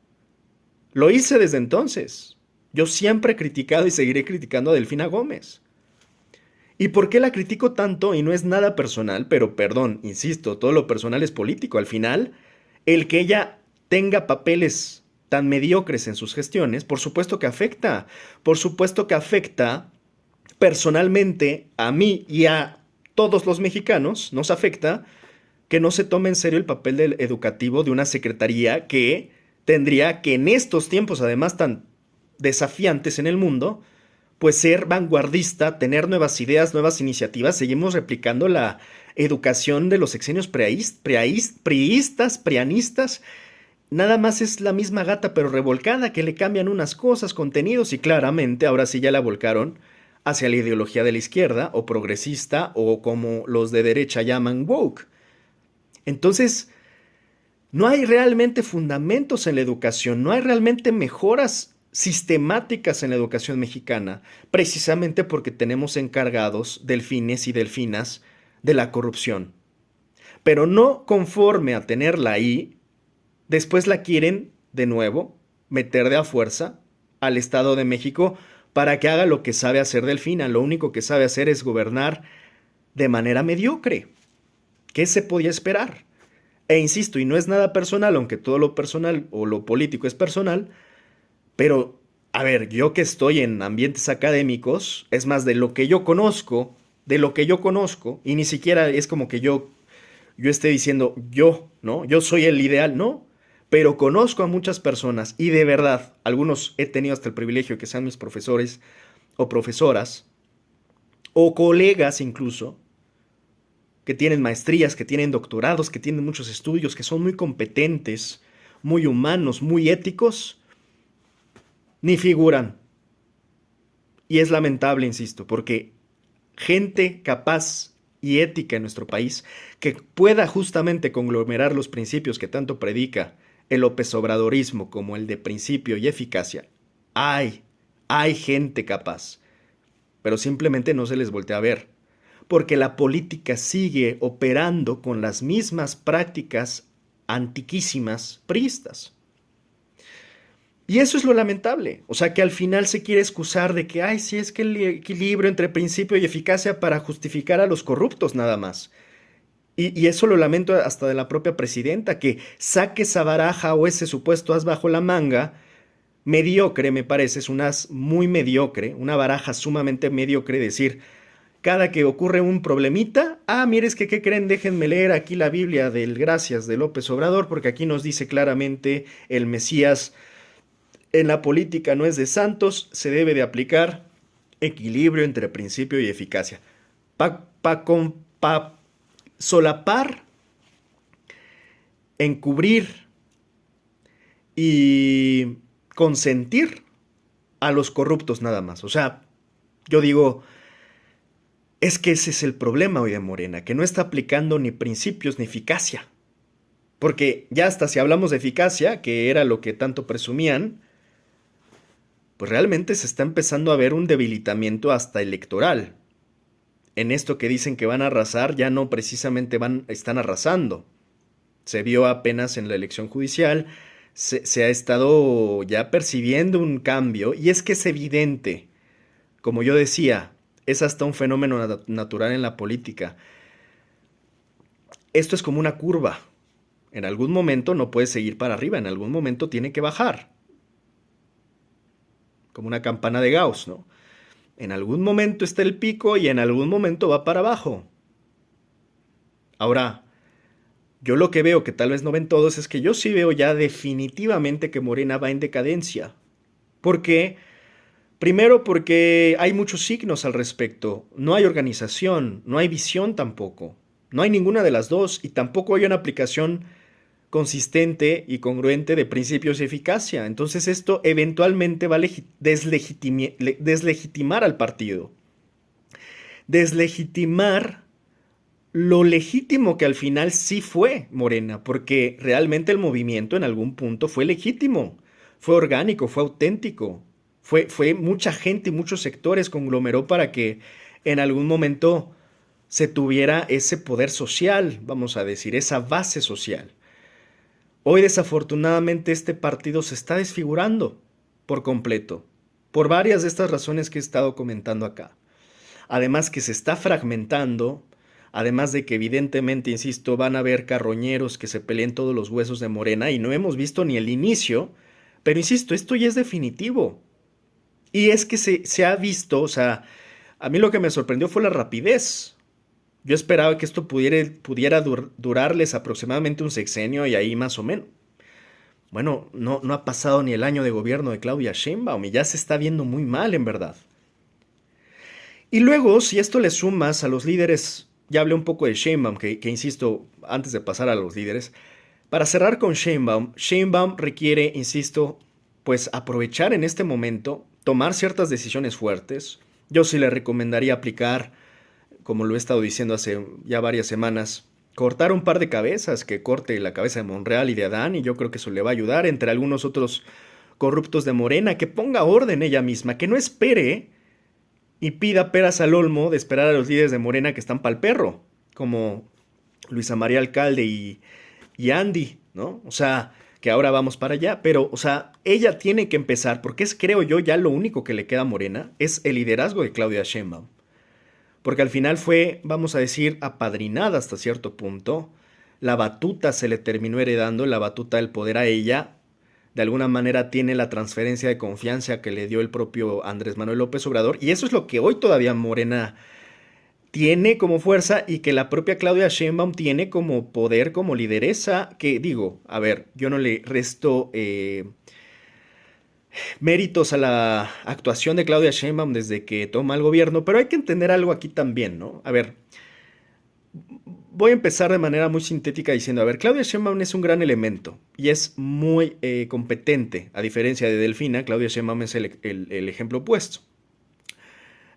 Lo hice desde entonces. Yo siempre he criticado y seguiré criticando a Delfina Gómez. ¿Y por qué la critico tanto? Y no es nada personal, pero perdón, insisto, todo lo personal es político. Al final, el que ella tenga papeles tan mediocres en sus gestiones, por supuesto que afecta. Por supuesto que afecta personalmente a mí y a todos los mexicanos, nos afecta que no se tome en serio el papel del educativo de una secretaría que tendría que en estos tiempos, además tan desafiantes en el mundo, pues ser vanguardista, tener nuevas ideas, nuevas iniciativas. Seguimos replicando la educación de los sexenios priistas, prianistas. Nada más es la misma gata pero revolcada, que le cambian unas cosas, contenidos, y claramente ahora sí ya la volcaron hacia la ideología de la izquierda o progresista o como los de derecha llaman woke. Entonces, no hay realmente fundamentos en la educación, no hay realmente mejoras sistemáticas en la educación mexicana, precisamente porque tenemos encargados delfines y delfinas de la corrupción. Pero no conforme a tenerla ahí, después la quieren de nuevo meter de a fuerza al Estado de México para que haga lo que sabe hacer Delfina. Lo único que sabe hacer es gobernar de manera mediocre. ¿Qué se podía esperar? E insisto, y no es nada personal, aunque todo lo personal o lo político es personal, pero, a ver, yo que estoy en ambientes académicos, es más, de lo que yo conozco, y ni siquiera es como que yo esté diciendo yo, ¿no? Yo soy el ideal, no. Pero conozco a muchas personas y de verdad, algunos he tenido hasta el privilegio que sean mis profesores o profesoras, o colegas incluso, que tienen maestrías, que tienen doctorados, que tienen muchos estudios, que son muy competentes, muy humanos, muy éticos, ni figuran. Y es lamentable, insisto, porque gente capaz y ética en nuestro país que pueda justamente conglomerar los principios que tanto predica el López Obradorismo como el de principio y eficacia, hay gente capaz, pero simplemente no se les voltea a ver, porque la política sigue operando con las mismas prácticas antiquísimas priistas. Y eso es lo lamentable, o sea que al final se quiere excusar de que, ay, sí, es que el equilibrio entre principio y eficacia para justificar a los corruptos nada más. Y eso lo lamento hasta de la propia presidenta, que saque esa baraja o ese supuesto as bajo la manga, mediocre me parece, es un as muy mediocre, una baraja sumamente mediocre, decir, cada que ocurre un problemita, mire, es que, ¿qué creen? Déjenme leer aquí la Biblia del Gracias de López Obrador, porque aquí nos dice claramente el Mesías, en la política no es de santos, se debe de aplicar equilibrio entre principio y eficacia. Pa solapar, encubrir y consentir a los corruptos nada más. O sea, yo digo, es que ese es el problema hoy de Morena, que no está aplicando ni principios ni eficacia. Porque ya hasta si hablamos de eficacia, que era lo que tanto presumían, pues realmente se está empezando a ver un debilitamiento hasta electoral. En esto que dicen que van a arrasar, ya no precisamente están arrasando. Se vio apenas en la elección judicial, se ha estado ya percibiendo un cambio, y es que es evidente, como yo decía, es hasta un fenómeno natural en la política. Esto es como una curva. En algún momento no puede seguir para arriba, en algún momento tiene que bajar. Como una campana de Gauss, ¿no? En algún momento está el pico y en algún momento va para abajo. Ahora, yo lo que veo, que tal vez no ven todos, es que yo sí veo ya definitivamente que Morena va en decadencia. ¿Por qué? Primero porque hay muchos signos al respecto. No hay organización, no hay visión tampoco. No hay ninguna de las dos y tampoco hay una aplicación consistente y congruente de principios de eficacia. Entonces esto eventualmente va a deslegitimar al partido. Deslegitimar lo legítimo que al final sí fue Morena, porque realmente el movimiento en algún punto fue legítimo, fue orgánico, fue auténtico, fue mucha gente y muchos sectores conglomeró para que en algún momento se tuviera ese poder social, vamos a decir, esa base social. Hoy desafortunadamente este partido se está desfigurando por completo, por varias de estas razones que he estado comentando acá. Además que se está fragmentando, además de que evidentemente, insisto, van a haber carroñeros que se peleen todos los huesos de Morena y no hemos visto ni el inicio, pero insisto, esto ya es definitivo. Y es que se ha visto, o sea, a mí lo que me sorprendió fue la rapidez. Yo esperaba que esto pudiera durarles aproximadamente un sexenio y ahí más o menos. Bueno, no ha pasado ni el año de gobierno de Claudia Sheinbaum y ya se está viendo muy mal en verdad. Y luego, si esto le sumas a los líderes, ya hablé un poco de Sheinbaum, que insisto, antes de pasar a los líderes, para cerrar con Sheinbaum, Sheinbaum requiere, insisto, pues aprovechar en este momento, tomar ciertas decisiones fuertes. Yo sí le recomendaría aplicar, como lo he estado diciendo hace ya varias semanas, cortar un par de cabezas, que corte la cabeza de Monreal y de Adán, y yo creo que eso le va a ayudar, entre algunos otros corruptos de Morena, que ponga orden ella misma, que no espere y pida peras al olmo de esperar a los líderes de Morena que están pa'l perro, como Luisa María Alcalde y Andy, ¿no? O sea, que ahora vamos para allá, pero, o sea, ella tiene que empezar, porque es, creo yo, ya lo único que le queda a Morena, es el liderazgo de Claudia Sheinbaum. Porque al final fue, vamos a decir, apadrinada hasta cierto punto, la batuta se le terminó heredando, la batuta del poder a ella, de alguna manera tiene la transferencia de confianza que le dio el propio Andrés Manuel López Obrador, y eso es lo que hoy todavía Morena tiene como fuerza y que la propia Claudia Sheinbaum tiene como poder, como lideresa, que digo, a ver, yo no le resto méritos a la actuación de Claudia Sheinbaum desde que toma el gobierno, pero hay que entender algo aquí también, ¿no? A ver, voy a empezar de manera muy sintética diciendo, a ver, Claudia Sheinbaum es un gran elemento y es muy competente, a diferencia de Delfina. Claudia Sheinbaum es el ejemplo opuesto.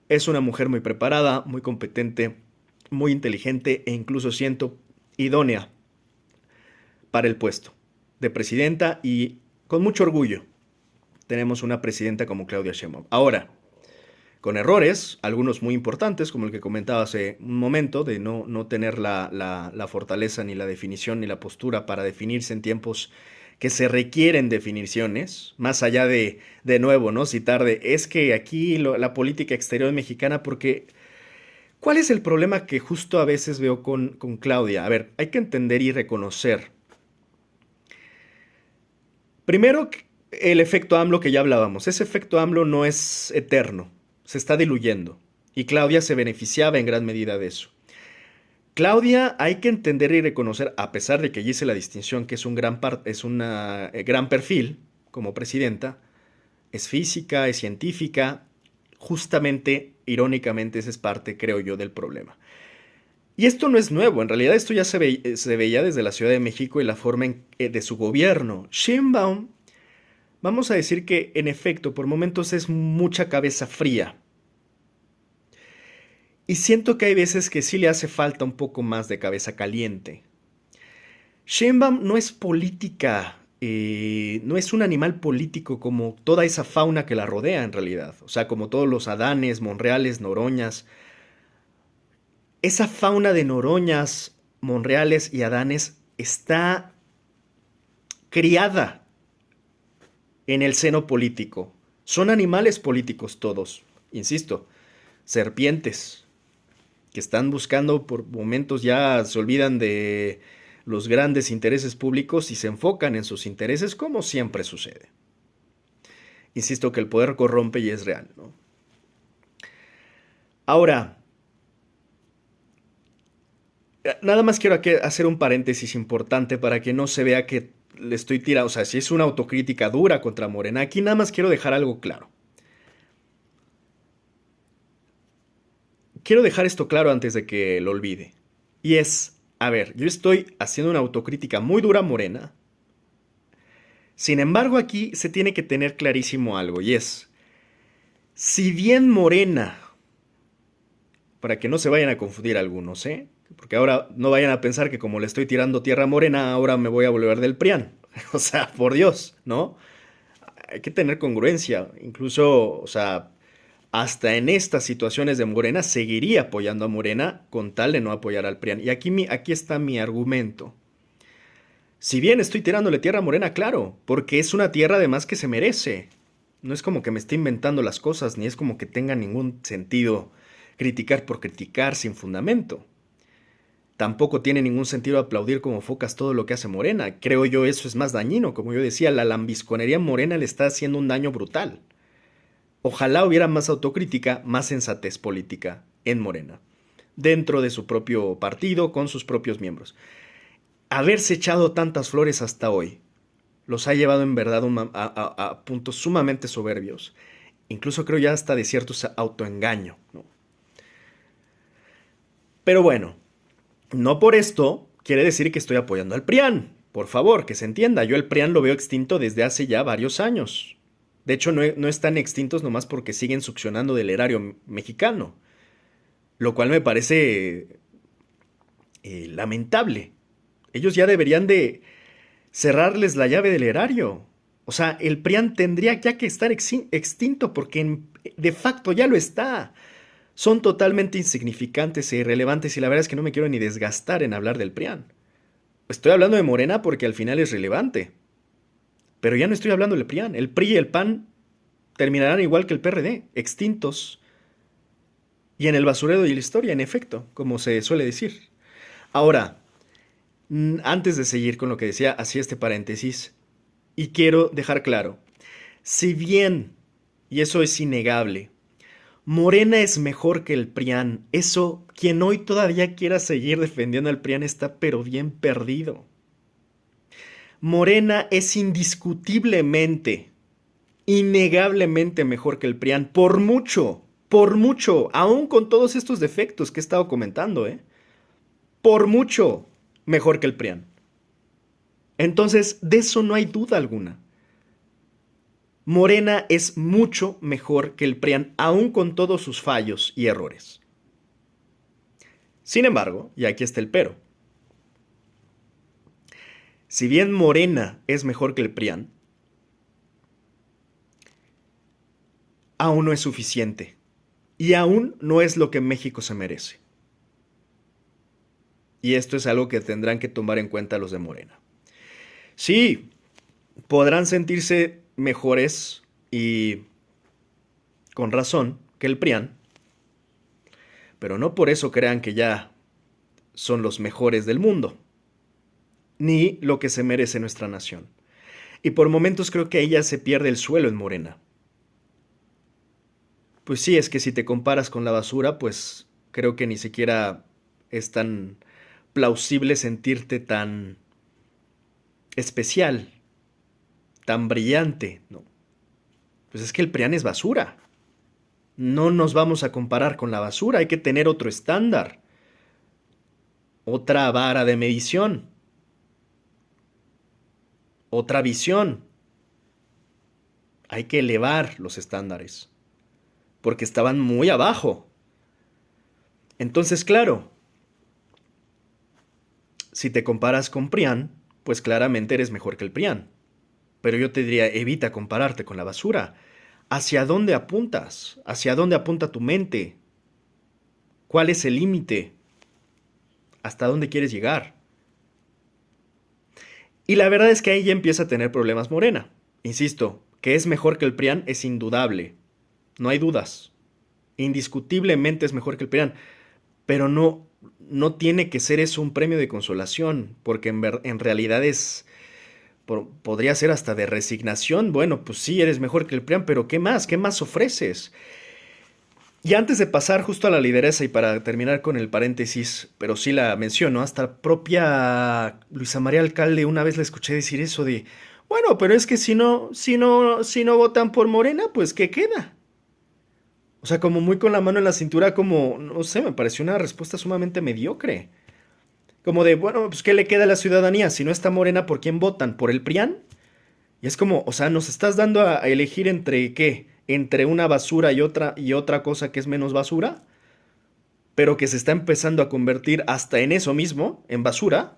Es una mujer muy preparada, muy competente, muy inteligente e incluso siento idónea para el puesto de presidenta y con mucho orgullo tenemos una presidenta como Claudia Sheinbaum. Ahora, con errores, algunos muy importantes, como el que comentaba hace un momento, de no tener la fortaleza ni la definición ni la postura para definirse en tiempos que se requieren definiciones, más allá de nuevo, ¿no? Citar de, es que aquí la política exterior mexicana, porque ¿cuál es el problema que justo a veces veo con Claudia? A ver, hay que entender y reconocer. Primero, el efecto AMLO que ya hablábamos. Ese efecto AMLO no es eterno, se está diluyendo. Y Claudia se beneficiaba en gran medida de eso. Claudia hay que entender y reconocer, a pesar de que allí hice la distinción que es un gran perfil como presidenta, es física, es científica, justamente, irónicamente, esa es parte, creo yo, del problema. Y esto no es nuevo, en realidad esto ya se veía desde la Ciudad de México y la forma de su gobierno. Sheinbaum, vamos a decir que en efecto, por momentos es mucha cabeza fría. Y siento que hay veces que sí le hace falta un poco más de cabeza caliente. Sheinbaum no es política, no es un animal político como toda esa fauna que la rodea en realidad. O sea, como todos los Adanes, Monreales, Noroñas. Esa fauna de Noroñas, Monreales y Adanes está criada en el seno político. Son animales políticos todos, insisto, serpientes, que están buscando por momentos ya se olvidan de los grandes intereses públicos y se enfocan en sus intereses como siempre sucede. Insisto que el poder corrompe y es real, ¿no? Ahora, nada más quiero aquí hacer un paréntesis importante para que no se vea que le estoy tirando, o sea, si es una autocrítica dura contra Morena, aquí nada más quiero dejar algo claro. Quiero dejar esto claro antes de que lo olvide. Y es, a ver, yo estoy haciendo una autocrítica muy dura a Morena. Sin embargo, aquí se tiene que tener clarísimo algo, y es, si bien Morena, para que no se vayan a confundir algunos, ¿eh? Porque ahora no vayan a pensar que como le estoy tirando tierra a Morena, ahora me voy a volver del PRIAN. O sea, por Dios, ¿no? Hay que tener congruencia. Incluso, o sea, hasta en estas situaciones de Morena seguiría apoyando a Morena con tal de no apoyar al PRIAN. Y aquí está mi argumento. Si bien estoy tirándole tierra a Morena, claro, porque es una tierra además que se merece. No es como que me esté inventando las cosas, ni es como que tenga ningún sentido criticar por criticar sin fundamento. Tampoco tiene ningún sentido aplaudir como focas todo lo que hace Morena. Creo yo eso es más dañino. Como yo decía, la lambisconería en Morena le está haciendo un daño brutal. Ojalá hubiera más autocrítica, más sensatez política en Morena, dentro de su propio partido, con sus propios miembros. Haberse echado tantas flores hasta hoy los ha llevado en verdad a puntos sumamente soberbios, incluso creo ya hasta de cierto autoengaño, ¿no? Pero bueno, no por esto quiere decir que estoy apoyando al PRIAN. Por favor, que se entienda, yo el PRIAN lo veo extinto desde hace ya varios años. De hecho, no están extintos nomás porque siguen succionando del erario mexicano, lo cual me parece lamentable. Ellos ya deberían de cerrarles la llave del erario. O sea, el PRIAN tendría ya que estar extinto porque de facto ya lo está. Son totalmente insignificantes e irrelevantes y la verdad es que no me quiero ni desgastar en hablar del PRIAN. Estoy hablando de Morena porque al final es relevante. Pero ya no estoy hablando del PRIAN. El PRI y el PAN terminarán igual que el PRD, extintos. Y en el basurero de la historia, en efecto, como se suele decir. Ahora, antes de seguir con lo que decía, hacía este paréntesis y quiero dejar claro, si bien, y eso es innegable, Morena es mejor que el PRIAN, eso, quien hoy todavía quiera seguir defendiendo al PRIAN está pero bien perdido. Morena es indiscutiblemente, innegablemente mejor que el PRIAN, por mucho, aún con todos estos defectos que he estado comentando, por mucho mejor que el PRIAN. Entonces, de eso no hay duda alguna. Morena es mucho mejor que el PRIAN, aún con todos sus fallos y errores. Sin embargo, y aquí está el pero, si bien Morena es mejor que el PRIAN, aún no es suficiente. Y aún no es lo que México se merece. Y esto es algo que tendrán que tomar en cuenta los de Morena. Sí, podrán sentirse mejores y con razón que el PRIAN, pero no por eso crean que ya son los mejores del mundo, ni lo que se merece nuestra nación. Y por momentos creo que ahí ya se pierde el suelo en Morena. Pues sí, es que si te comparas con la basura, pues creo que ni siquiera es tan plausible sentirte tan especial, tan brillante, ¿no? Pues es que el PRIAN es basura. No nos vamos a comparar con la basura, hay que tener otro estándar, otra vara de medición, otra visión. Hay que elevar los estándares, porque estaban muy abajo. Entonces, claro, si te comparas con PRIAN, pues claramente eres mejor que el PRIAN. Pero yo te diría, evita compararte con la basura. ¿Hacia dónde apuntas? ¿Hacia dónde apunta tu mente? ¿Cuál es el límite? ¿Hasta dónde quieres llegar? Y la verdad es que ahí ya empieza a tener problemas Morena. Insisto, que es mejor que el PRIAN es indudable. No hay dudas. Indiscutiblemente es mejor que el PRIAN. Pero no tiene que ser eso un premio de consolación, porque en realidad podría ser hasta de resignación. Bueno, pues sí, eres mejor que el PRIAN, pero ¿qué más? ¿Qué más ofreces? Y antes de pasar justo a la lideresa y para terminar con el paréntesis, pero sí la menciono, hasta propia Luisa María Alcalde una vez la escuché decir eso de, bueno, pero es que si no votan por Morena, pues ¿qué queda? O sea, como muy con la mano en la cintura, como, no sé, me pareció una respuesta sumamente mediocre. Como de, bueno, pues ¿qué le queda a la ciudadanía? Si no está Morena, ¿por quién votan? ¿Por el PRIAN? Y es como, o sea, nos estás dando a elegir entre qué, entre una basura y otra cosa que es menos basura, pero que se está empezando a convertir hasta en eso mismo, en basura.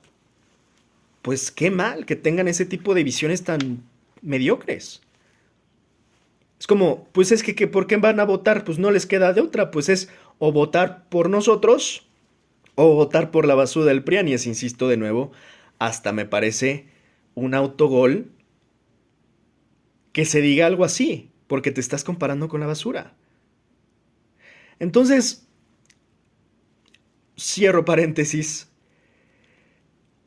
Pues qué mal que tengan ese tipo de visiones tan mediocres. Es como, pues es que ¿por qué van a votar? Pues no les queda de otra, pues es o votar por nosotros o votar por la basura del PRIAN. Y es, insisto de nuevo, hasta me parece un autogol que se diga algo así, porque te estás comparando con la basura. Entonces, cierro paréntesis.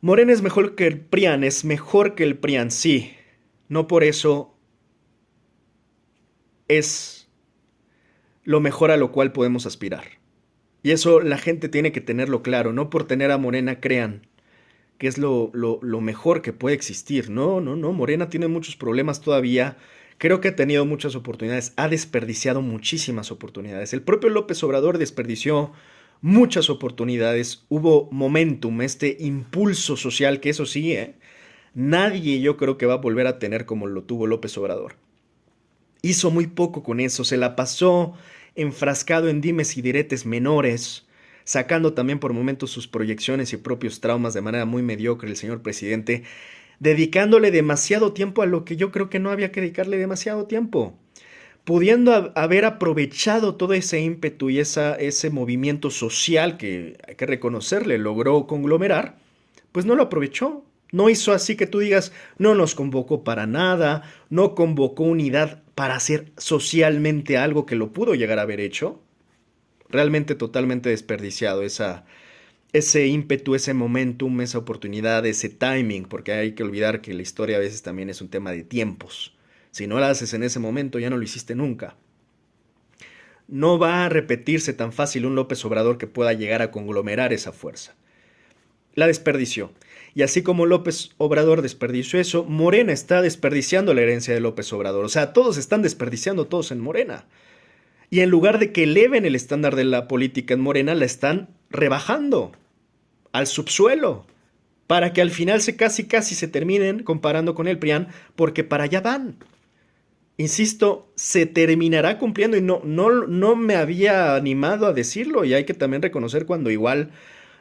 Morena es mejor que el PRIAN, es mejor que el PRIAN, sí. No por eso es lo mejor a lo cual podemos aspirar. Y eso la gente tiene que tenerlo claro. No por tener a Morena crean que es lo mejor que puede existir. No, no, no. Morena tiene muchos problemas todavía. Creo que ha tenido muchas oportunidades. Ha desperdiciado muchísimas oportunidades. El propio López Obrador desperdició muchas oportunidades. Hubo momentum, este impulso social que eso sí, nadie yo creo que va a volver a tener como lo tuvo López Obrador. Hizo muy poco con eso, se la pasó enfrascado en dimes y diretes menores, sacando también por momentos sus proyecciones y propios traumas de manera muy mediocre el señor presidente, dedicándole demasiado tiempo a lo que yo creo que no había que dedicarle demasiado tiempo, pudiendo haber aprovechado todo ese ímpetu y ese movimiento social que hay que reconocerle logró conglomerar, pues no lo aprovechó. No hizo así que tú digas, no nos convocó para nada, no convocó unidad para hacer socialmente algo que lo pudo llegar a haber hecho. Realmente totalmente desperdiciado ese ímpetu, ese momentum, esa oportunidad, ese timing, porque hay que olvidar que la historia a veces también es un tema de tiempos. Si no la haces en ese momento, ya no lo hiciste nunca. No va a repetirse tan fácil un López Obrador que pueda llegar a conglomerar esa fuerza. La desperdició. Y así como López Obrador desperdició eso, Morena está desperdiciando la herencia de López Obrador. O sea, todos están desperdiciando todos en Morena. Y en lugar de que eleven el estándar de la política en Morena, la están rebajando al subsuelo. Para que al final casi se terminen comparando con el PRIAN, porque para allá van. Insisto, se terminará cumpliendo y no me había animado a decirlo y hay que también reconocer cuando igual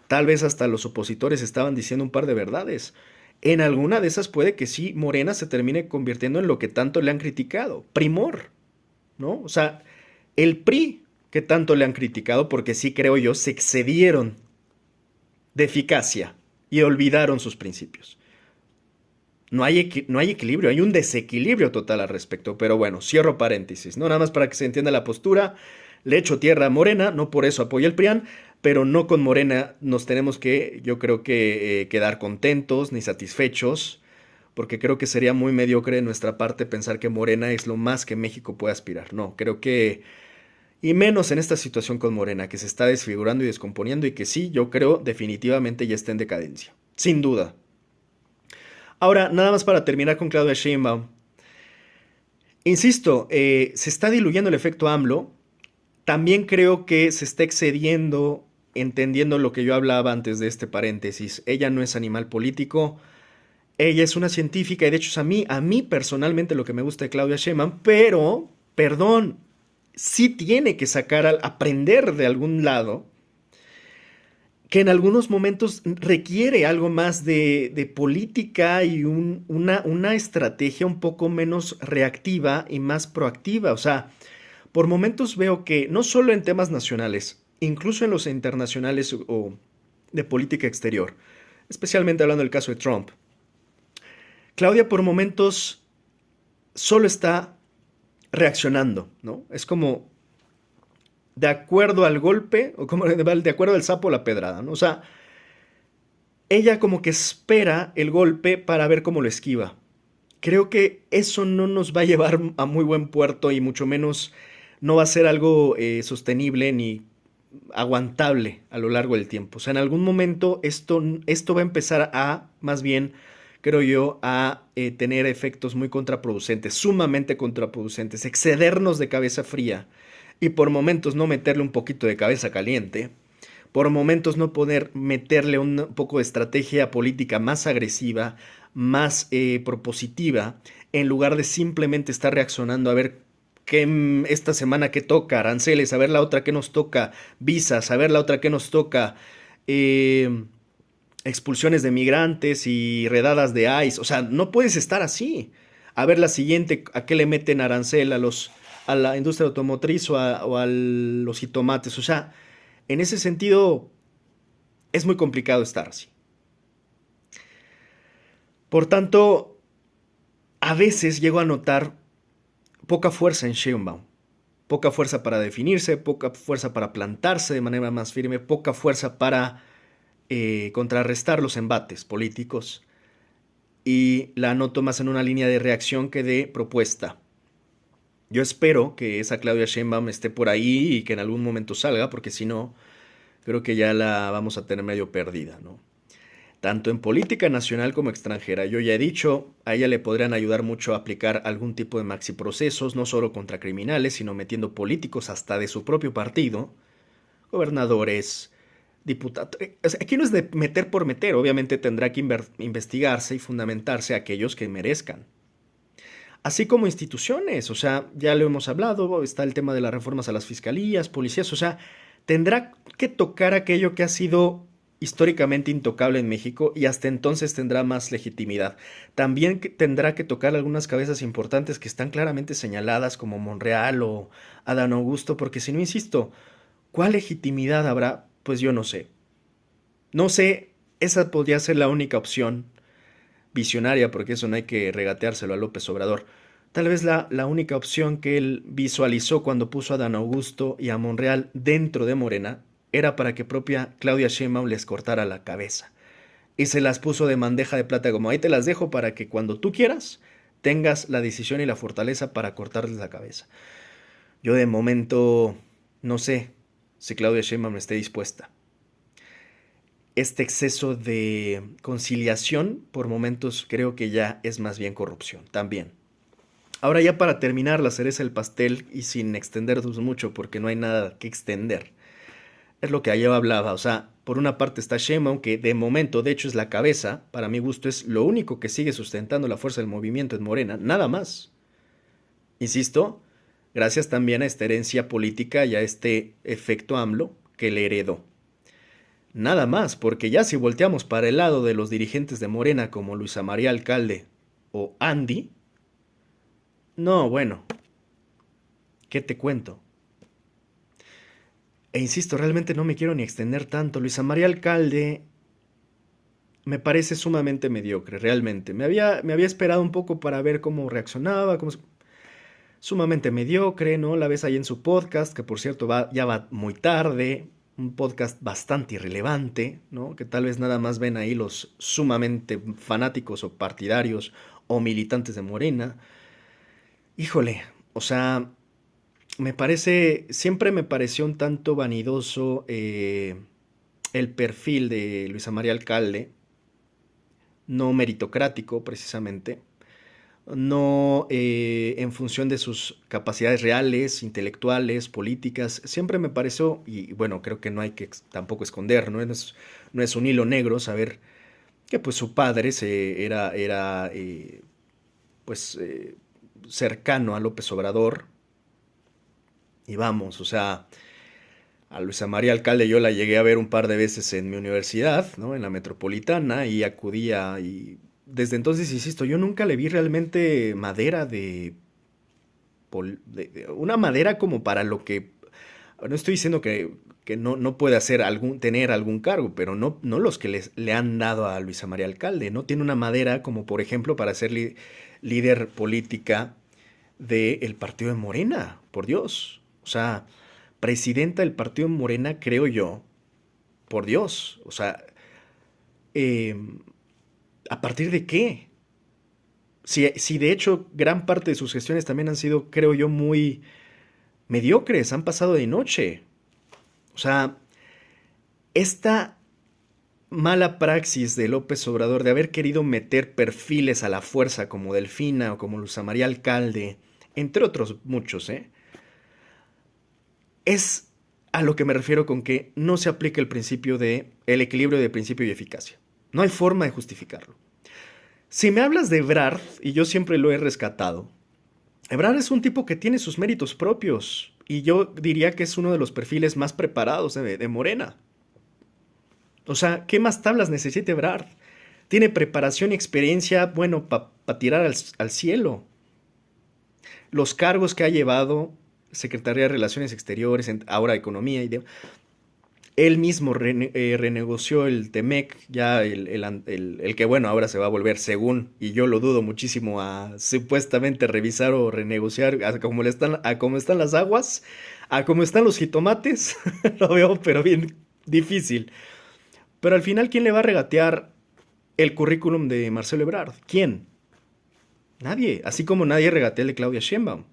tal vez hasta los opositores estaban diciendo un par de verdades. En alguna de esas puede que sí, Morena se termine convirtiendo en lo que tanto le han criticado, primor, ¿no? O sea, el PRI que tanto le han criticado, porque sí creo yo, se excedieron de eficacia y olvidaron sus principios. No hay equilibrio, hay un desequilibrio total al respecto. Pero bueno, cierro paréntesis, ¿no? Nada más para que se entienda la postura. Le echo tierra a Morena, no por eso apoyo el PRIAN, pero no con Morena nos tenemos que, yo creo que, quedar contentos ni satisfechos, porque creo que sería muy mediocre de nuestra parte pensar que Morena es lo más que México puede aspirar. No, creo que, y menos en esta situación con Morena, que se está desfigurando y descomponiendo y que sí, yo creo definitivamente ya está en decadencia, sin duda. Ahora, nada más para terminar con Claudia Sheinbaum. Insisto, se está diluyendo el efecto AMLO. También creo que se está excediendo, entendiendo lo que yo hablaba antes de este paréntesis. Ella no es animal político, ella es una científica y de hecho es a mí personalmente lo que me gusta de Claudia Sheinbaum, pero, perdón, sí tiene que sacar al aprender de algún lado que en algunos momentos requiere algo más de política y una estrategia un poco menos reactiva y más proactiva. O sea, por momentos veo que no solo en temas nacionales, incluso en los internacionales o de política exterior, especialmente hablando del caso de Trump, Claudia por momentos solo está reaccionando, ¿no? Es como de acuerdo al golpe, o como de acuerdo al sapo la pedrada, ¿no? O sea, ella como que espera el golpe para ver cómo lo esquiva. Creo que eso no nos va a llevar a muy buen puerto y mucho menos no va a ser algo sostenible ni aguantable a lo largo del tiempo. O sea, en algún momento esto va a empezar a, más bien, creo yo, a tener efectos muy contraproducentes, sumamente contraproducentes, excedernos de cabeza fría y por momentos no meterle un poquito de cabeza caliente, por momentos no poder meterle un poco de estrategia política más agresiva, más propositiva, en lugar de simplemente estar reaccionando a ver qué esta semana qué toca, aranceles, a ver la otra que nos toca, visas, a ver la otra que nos toca, eh, expulsiones de migrantes y redadas de ICE. O sea, no puedes estar así. A ver la siguiente, a qué le meten arancel a la industria automotriz o a los jitomates. O sea, en ese sentido es muy complicado estar así. Por tanto, a veces llego a notar poca fuerza en Sheinbaum. Poca fuerza para definirse, poca fuerza para plantarse de manera más firme, poca fuerza para contrarrestar los embates políticos, y la noto más en una línea de reacción que de propuesta. Yo espero que esa Claudia Sheinbaum esté por ahí y que en algún momento salga, porque si no, creo que ya la vamos a tener medio perdida, ¿no? Tanto en política nacional como extranjera. Yo ya he dicho, a ella le podrían ayudar mucho a aplicar algún tipo de maxiprocesos, no solo contra criminales, sino metiendo políticos hasta de su propio partido, gobernadores, diputados. O sea, aquí no es de meter por meter, obviamente tendrá que investigarse y fundamentarse a aquellos que merezcan. Así como instituciones, o sea, ya lo hemos hablado, está el tema de las reformas a las fiscalías, policías, o sea, tendrá que tocar aquello que ha sido históricamente intocable en México y hasta entonces tendrá más legitimidad. También tendrá que tocar algunas cabezas importantes que están claramente señaladas como Monreal o Adán Augusto, porque si no, insisto, ¿cuál legitimidad habrá? Pues yo no sé. No sé, esa podría ser la única opción visionaria, porque eso no hay que regateárselo a López Obrador. Tal vez la única opción que él visualizó cuando puso a Dan Augusto y a Monreal dentro de Morena era para que propia Claudia Sheinbaum les cortara la cabeza. Y se las puso de bandeja de plata, como ahí te las dejo para que cuando tú quieras tengas la decisión y la fortaleza para cortarles la cabeza. Yo de momento no sé si Claudia Sheinbaum esté dispuesta. Este exceso de conciliación por momentos creo que ya es más bien corrupción también. Ahora ya para terminar la cereza del pastel y sin extendernos mucho porque no hay nada que extender. Es lo que ayer hablaba, o sea, por una parte está Sheinbaum que de momento de hecho es la cabeza, para mi gusto es lo único que sigue sustentando la fuerza del movimiento en Morena, nada más. Insisto, gracias también a esta herencia política y a este efecto AMLO que le heredó. Nada más, porque ya si volteamos para el lado de los dirigentes de Morena como Luisa María Alcalde o Andy, no, bueno, ¿qué te cuento? E insisto, realmente no me quiero ni extender tanto. Luisa María Alcalde me parece sumamente mediocre, realmente. Me había esperado un poco para ver cómo reaccionaba, sumamente mediocre, ¿no? La ves ahí en su podcast, que por cierto ya va muy tarde, un podcast bastante irrelevante, ¿no? Que tal vez nada más ven ahí los sumamente fanáticos o partidarios o militantes de Morena. Híjole, o sea, siempre me pareció un tanto vanidoso el perfil de Luisa María Alcalde, no meritocrático precisamente, no en función de sus capacidades reales, intelectuales, políticas. Siempre me pareció, y bueno, creo que no hay que tampoco esconder, no es un hilo negro saber que pues su padre era pues cercano a López Obrador. Y vamos, o sea, a Luisa María Alcalde yo la llegué a ver un par de veces en mi universidad, ¿no? En la Metropolitana y acudía y desde entonces, insisto, yo nunca le vi realmente madera de una madera como para lo que, no estoy diciendo que no puede hacer tener algún cargo, pero no los que le han dado a Luisa María Alcalde, no tiene una madera como por ejemplo para ser líder política del partido de Morena, por Dios. O sea, presidenta del partido de Morena, creo yo, por Dios. O sea, eh, ¿a partir de qué? Si de hecho gran parte de sus gestiones también han sido, creo yo, muy mediocres, han pasado de noche. O sea, esta mala praxis de López Obrador de haber querido meter perfiles a la fuerza como Delfina o como Luz María Alcalde, entre otros muchos, es A lo que me refiero con que no se aplica el equilibrio de principio y eficacia. No hay forma de justificarlo. Si me hablas de Ebrard, y yo siempre lo he rescatado, Ebrard es un tipo que tiene sus méritos propios, y yo diría que es uno de los perfiles más preparados de Morena. O sea, ¿qué más tablas necesita Ebrard? Tiene preparación y experiencia, bueno, para tirar al cielo. Los cargos que ha llevado, Secretaría de Relaciones Exteriores, ahora Economía y demás. Él mismo renegoció el Temec, ya el que bueno, ahora se va a volver según, y yo lo dudo muchísimo, a supuestamente revisar o renegociar a cómo están las aguas, a cómo están los jitomates, lo veo pero bien difícil. Pero al final, ¿quién le va a regatear el currículum de Marcelo Ebrard? ¿Quién? Nadie, así como nadie regatea el de Claudia Sheinbaum.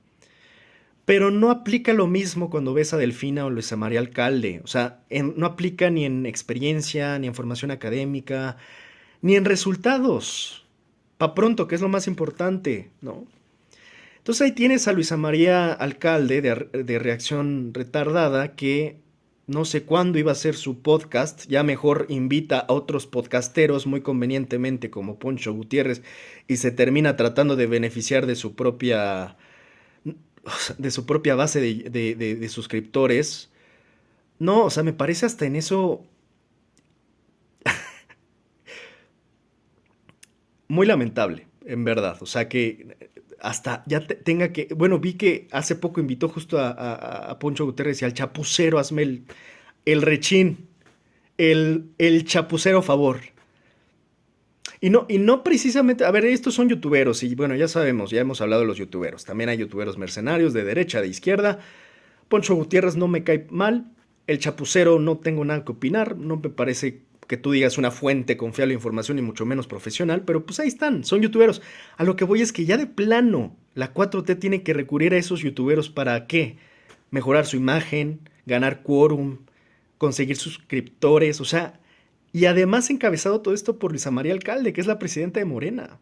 Pero no aplica lo mismo cuando ves a Delfina o Luisa María Alcalde. O sea, no aplica ni en experiencia, ni en formación académica, ni en resultados. Pa' pronto, que es lo más importante, ¿no? Entonces ahí tienes a Luisa María Alcalde de Reacción Retardada, que no sé cuándo iba a hacer su podcast, ya mejor invita a otros podcasteros muy convenientemente como Poncho Gutiérrez y se termina tratando de beneficiar de su propia base de suscriptores. No, o sea, me parece hasta en eso muy lamentable, en verdad. O sea, que hasta ya tenga que... Bueno, vi que hace poco invitó justo a Poncho Guterres y al chapucero, hazme el rechín, el chapucero a favor. Y no precisamente, a ver, estos son youtuberos y bueno, ya sabemos, ya hemos hablado de los youtuberos. También hay youtuberos mercenarios de derecha, de izquierda. Poncho Gutiérrez no me cae mal. El chapucero no tengo nada que opinar. No me parece que tú digas una fuente confiable de información y mucho menos profesional. Pero pues ahí están, son youtuberos. A lo que voy es que ya de plano la 4T tiene que recurrir a esos youtuberos para ¿qué? Mejorar su imagen, ganar quórum, conseguir suscriptores, o sea... Y además encabezado todo esto por Luisa María Alcalde, que es la presidenta de Morena.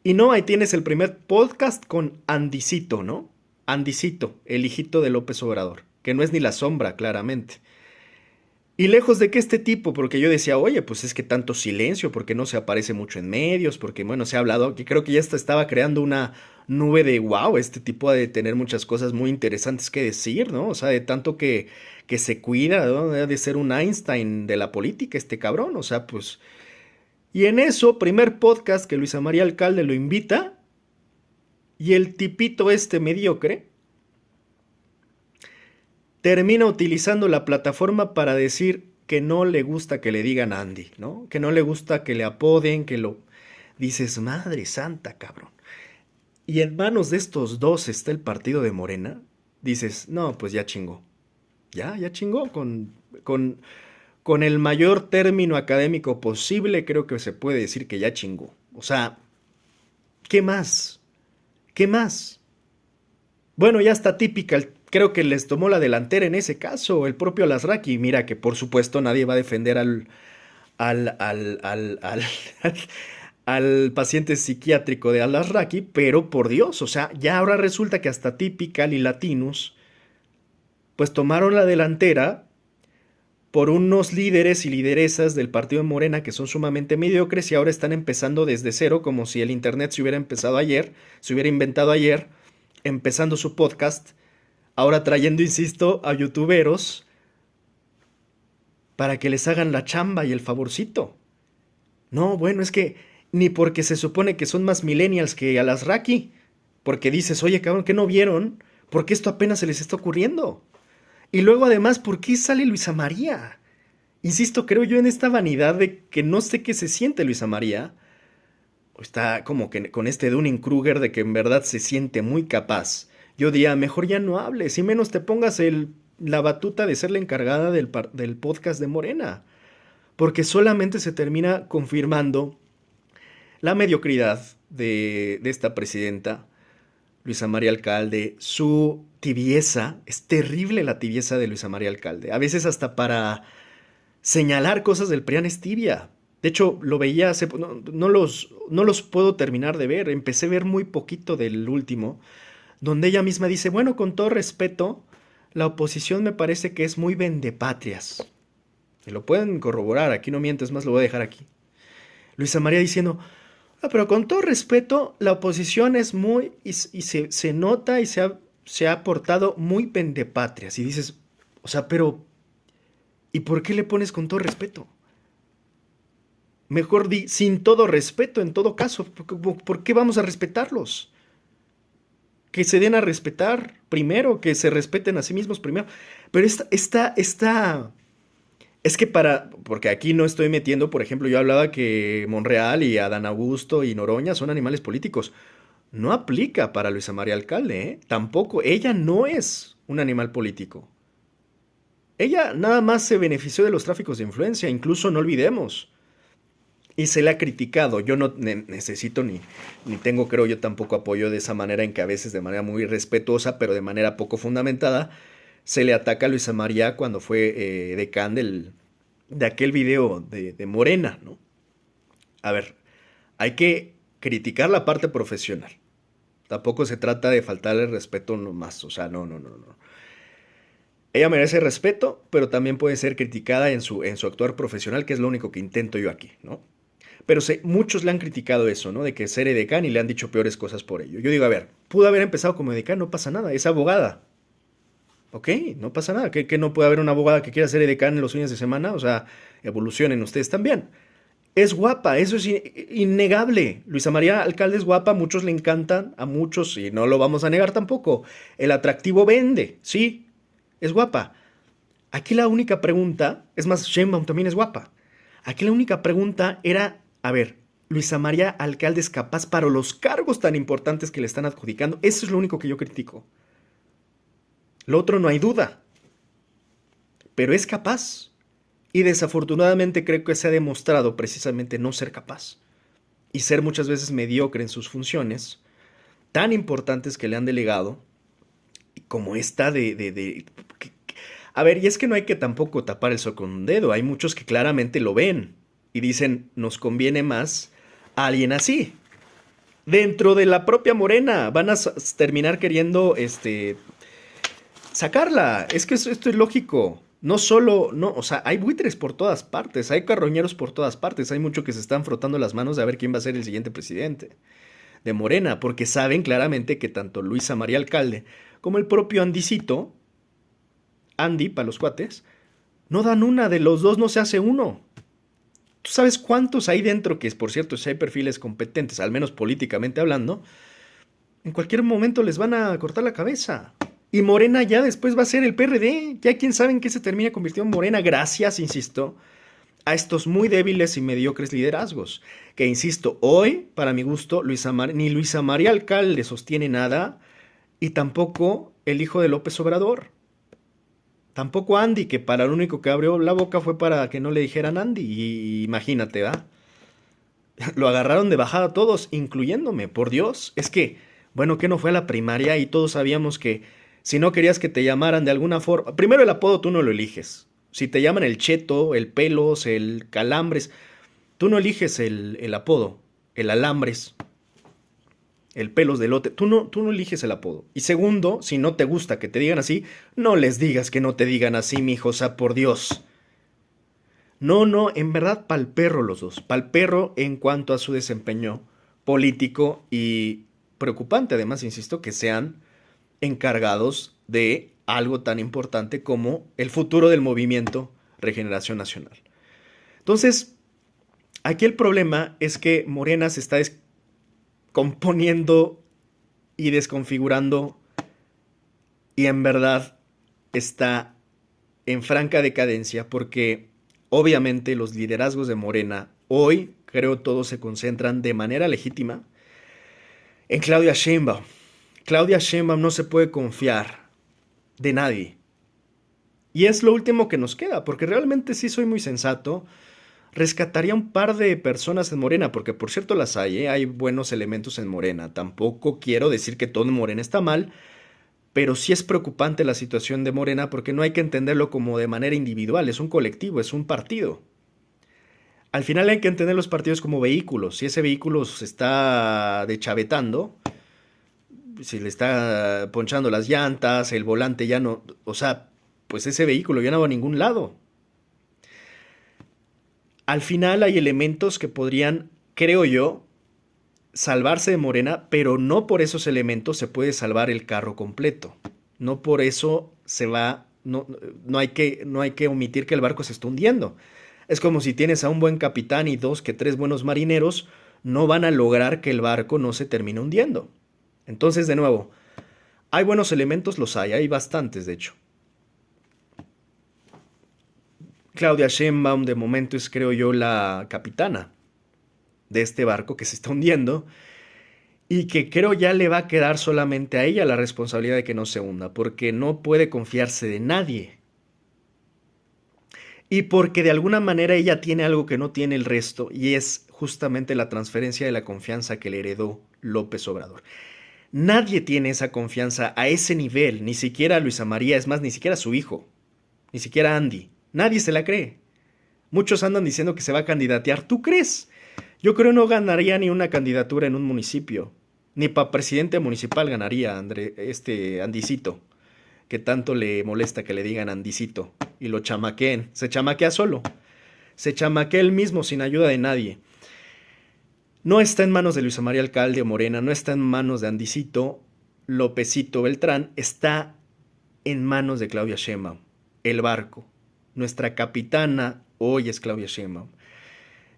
Y no, ahí tienes el primer podcast con Andicito, ¿no? Andicito, el hijito de López Obrador, que no es ni la sombra, claramente. Y lejos de que este tipo, porque yo decía, oye, pues es que tanto silencio, porque no se aparece mucho en medios, porque bueno, se ha hablado, que creo que ya estaba creando una nube de, wow, este tipo ha de tener muchas cosas muy interesantes que decir, ¿no? O sea, de tanto que se cuida, ¿no? Debe de ser un Einstein de la política este cabrón, o sea, pues... Y en eso, primer podcast que Luisa María Alcalde lo invita, y el tipito este mediocre termina utilizando la plataforma para decir que no le gusta que le digan Andy, ¿no? Que no le gusta que le apoden, que lo... Dices, madre santa, cabrón. Y en manos de estos dos está el partido de Morena. Dices, no, pues ya chingó. Ya chingó. Con el mayor término académico posible, creo que se puede decir que ya chingó. O sea, ¿qué más? ¿Qué más? Bueno, ya está típica, creo que les tomó la delantera en ese caso, el propio Alasraqui. Mira que por supuesto nadie va a defender al, al, al, al, al paciente psiquiátrico de Alasraqui, pero por Dios, o sea, ya ahora resulta que hasta Typical y Latinus, pues tomaron la delantera por unos líderes y lideresas del partido de Morena que son sumamente mediocres y ahora están empezando desde cero, como si el internet se hubiera empezado ayer, se hubiera inventado ayer, empezando su podcast, ahora trayendo, insisto, a youtuberos para que les hagan la chamba y el favorcito. No, bueno, es que ni porque se supone que son más millennials que Alasraqui, porque dices, oye, cabrón, ¿qué no vieron? Porque esto apenas se les está ocurriendo. Y luego además, ¿por qué sale Luisa María? Insisto, creo yo en esta vanidad de que no sé qué se siente Luisa María. Está como que con este Dunning-Kruger de que en verdad se siente muy capaz. Yo diría, mejor ya no hables y menos te pongas la batuta de ser la encargada del podcast de Morena. Porque solamente se termina confirmando la mediocridad de esta presidenta, Luisa María Alcalde, su tibieza. Es terrible la tibieza de Luisa María Alcalde. A veces hasta para señalar cosas del PRIAN es tibia. De hecho, lo veía hace... No los puedo terminar de ver. Empecé a ver muy poquito del último, donde ella misma dice, bueno, con todo respeto, la oposición me parece que es muy vendepatrias. Y lo pueden corroborar, aquí no miento, es más, lo voy a dejar aquí. Luisa María diciendo, pero con todo respeto, la oposición es muy, y se nota y se ha portado muy vendepatrias. Y dices, o sea, pero, ¿y por qué le pones con todo respeto? Mejor di, sin todo respeto en todo caso, ¿por qué vamos a respetarlos? Que se den a respetar primero, que se respeten a sí mismos primero. Pero es que porque aquí no estoy metiendo, por ejemplo, yo hablaba que Monreal y Adán Augusto y Noroña son animales políticos. No aplica para Luisa María Alcalde, ¿eh? Tampoco, ella no es un animal político. Ella nada más se benefició de los tráficos de influencia, incluso no olvidemos. Y se le ha criticado. Yo no necesito ni tengo, creo yo, tampoco apoyo de esa manera en que a veces de manera muy respetuosa, pero de manera poco fundamentada, se le ataca a Luisa María cuando fue decán de aquel video de Morena, ¿no? A ver, hay que criticar la parte profesional. Tampoco se trata de faltarle respeto nomás, o sea, no. Ella merece respeto, pero también puede ser criticada en su actuar profesional, que es lo único que intento yo aquí, ¿no? Pero muchos le han criticado eso, ¿no? De que ser edecán y le han dicho peores cosas por ello. Yo digo, a ver, pudo haber empezado como edecán, no pasa nada, es abogada. Ok, no pasa nada. ¿Que no puede haber una abogada que quiera ser edecán en los fines de semana? O sea, evolucionen ustedes también. Es guapa, eso es innegable. Luisa María Alcalde es guapa, a muchos le encantan, a muchos, y no lo vamos a negar tampoco. El atractivo vende, sí, es guapa. Aquí la única pregunta, es más, Sheinbaum también es guapa. Aquí la única pregunta era, a ver, Luisa María Alcalde es capaz para los cargos tan importantes que le están adjudicando. Eso es lo único que yo critico. Lo otro no hay duda. Pero es capaz. Y desafortunadamente creo que se ha demostrado precisamente no ser capaz. Y ser muchas veces mediocre en sus funciones, tan importantes que le han delegado, como esta a ver, y es que no hay que tampoco tapar el sol con un dedo. Hay muchos que claramente lo ven y dicen, nos conviene más a alguien así. Dentro de la propia Morena van a terminar queriendo sacarla. Es que esto es lógico. No solo, no, o sea, hay buitres por todas partes, hay carroñeros por todas partes, hay muchos que se están frotando las manos de a ver quién va a ser el siguiente presidente de Morena, porque saben claramente que tanto Luisa María Alcalde como el propio Andicito, Andy para los cuates, no dan una, de los dos no se hace uno. ¿Tú sabes cuántos hay dentro? Que por cierto, si hay perfiles competentes, al menos políticamente hablando, en cualquier momento les van a cortar la cabeza. Y Morena ya después va a ser el PRD. Ya quién sabe en qué se termina convirtiendo en Morena, gracias, insisto, a estos muy débiles y mediocres liderazgos. Que, insisto, hoy, para mi gusto, ni Luisa María Alcalde sostiene nada, y tampoco el hijo de López Obrador. Tampoco Andy, que para lo único que abrió la boca fue para que no le dijeran Andy. Y imagínate, ¿va? Lo agarraron de bajada todos, incluyéndome, por Dios. Es que, bueno, que no fue a la primaria y todos sabíamos que si no querías que te llamaran de alguna forma, primero el apodo tú no lo eliges. Si te llaman el Cheto, el Pelos, el Calambres, tú no eliges el apodo, el Alambres, el Pelos de Lote, tú no eliges el apodo. Y segundo, si no te gusta que te digan así, no les digas que no te digan así, mijo, o sea, por Dios. No, en verdad pa'l perro los dos, pa'l perro en cuanto a su desempeño político y preocupante, además, insisto, que sean encargados de algo tan importante como el futuro del movimiento Regeneración Nacional. Entonces, aquí el problema es que Morena se está descomponiendo y desconfigurando y en verdad está en franca decadencia porque obviamente los liderazgos de Morena hoy creo todos se concentran de manera legítima en Claudia Sheinbaum. Claudia Sheinbaum no se puede confiar de nadie. Y es lo último que nos queda, porque realmente sí soy muy sensato. Rescataría un par de personas en Morena, porque por cierto las hay, ¿eh? Hay buenos elementos en Morena. Tampoco quiero decir que todo en Morena está mal, pero sí es preocupante la situación de Morena porque no hay que entenderlo como de manera individual, es un colectivo, es un partido. Al final hay que entender los partidos como vehículos. Si ese vehículo se está deschavetando, si le está ponchando las llantas, el volante ya no, o sea, pues ese vehículo ya no va a ningún lado. Al final hay elementos que podrían, creo yo, salvarse de Morena, pero no por esos elementos se puede salvar el carro completo. No por eso se va, no hay que omitir que el barco se está hundiendo. Es como si tienes a un buen capitán y dos que tres buenos marineros, no van a lograr que el barco no se termine hundiendo. Entonces, de nuevo, ¿hay buenos elementos? Los hay bastantes, de hecho. Claudia Sheinbaum de momento es, creo yo, la capitana de este barco que se está hundiendo y que creo ya le va a quedar solamente a ella la responsabilidad de que no se hunda, porque no puede confiarse de nadie. Y porque de alguna manera ella tiene algo que no tiene el resto, y es justamente la transferencia de la confianza que le heredó López Obrador. Nadie tiene esa confianza a ese nivel, ni siquiera Luisa María, es más, ni siquiera su hijo, ni siquiera Andy. Nadie se la cree. Muchos andan diciendo que se va a candidatear. ¿Tú crees? Yo creo no ganaría ni una candidatura en un municipio. Ni para presidente municipal ganaría Andicito, que tanto le molesta que le digan Andicito y lo chamaqueen. Se chamaquea solo. Se chamaquea él mismo sin ayuda de nadie. No está en manos de Luisa María Alcalde o Morena, no está en manos de Andicito, Lópezito Beltrán, está en manos de Claudia Sheinbaum, el barco. Nuestra capitana hoy es Claudia Sheinbaum.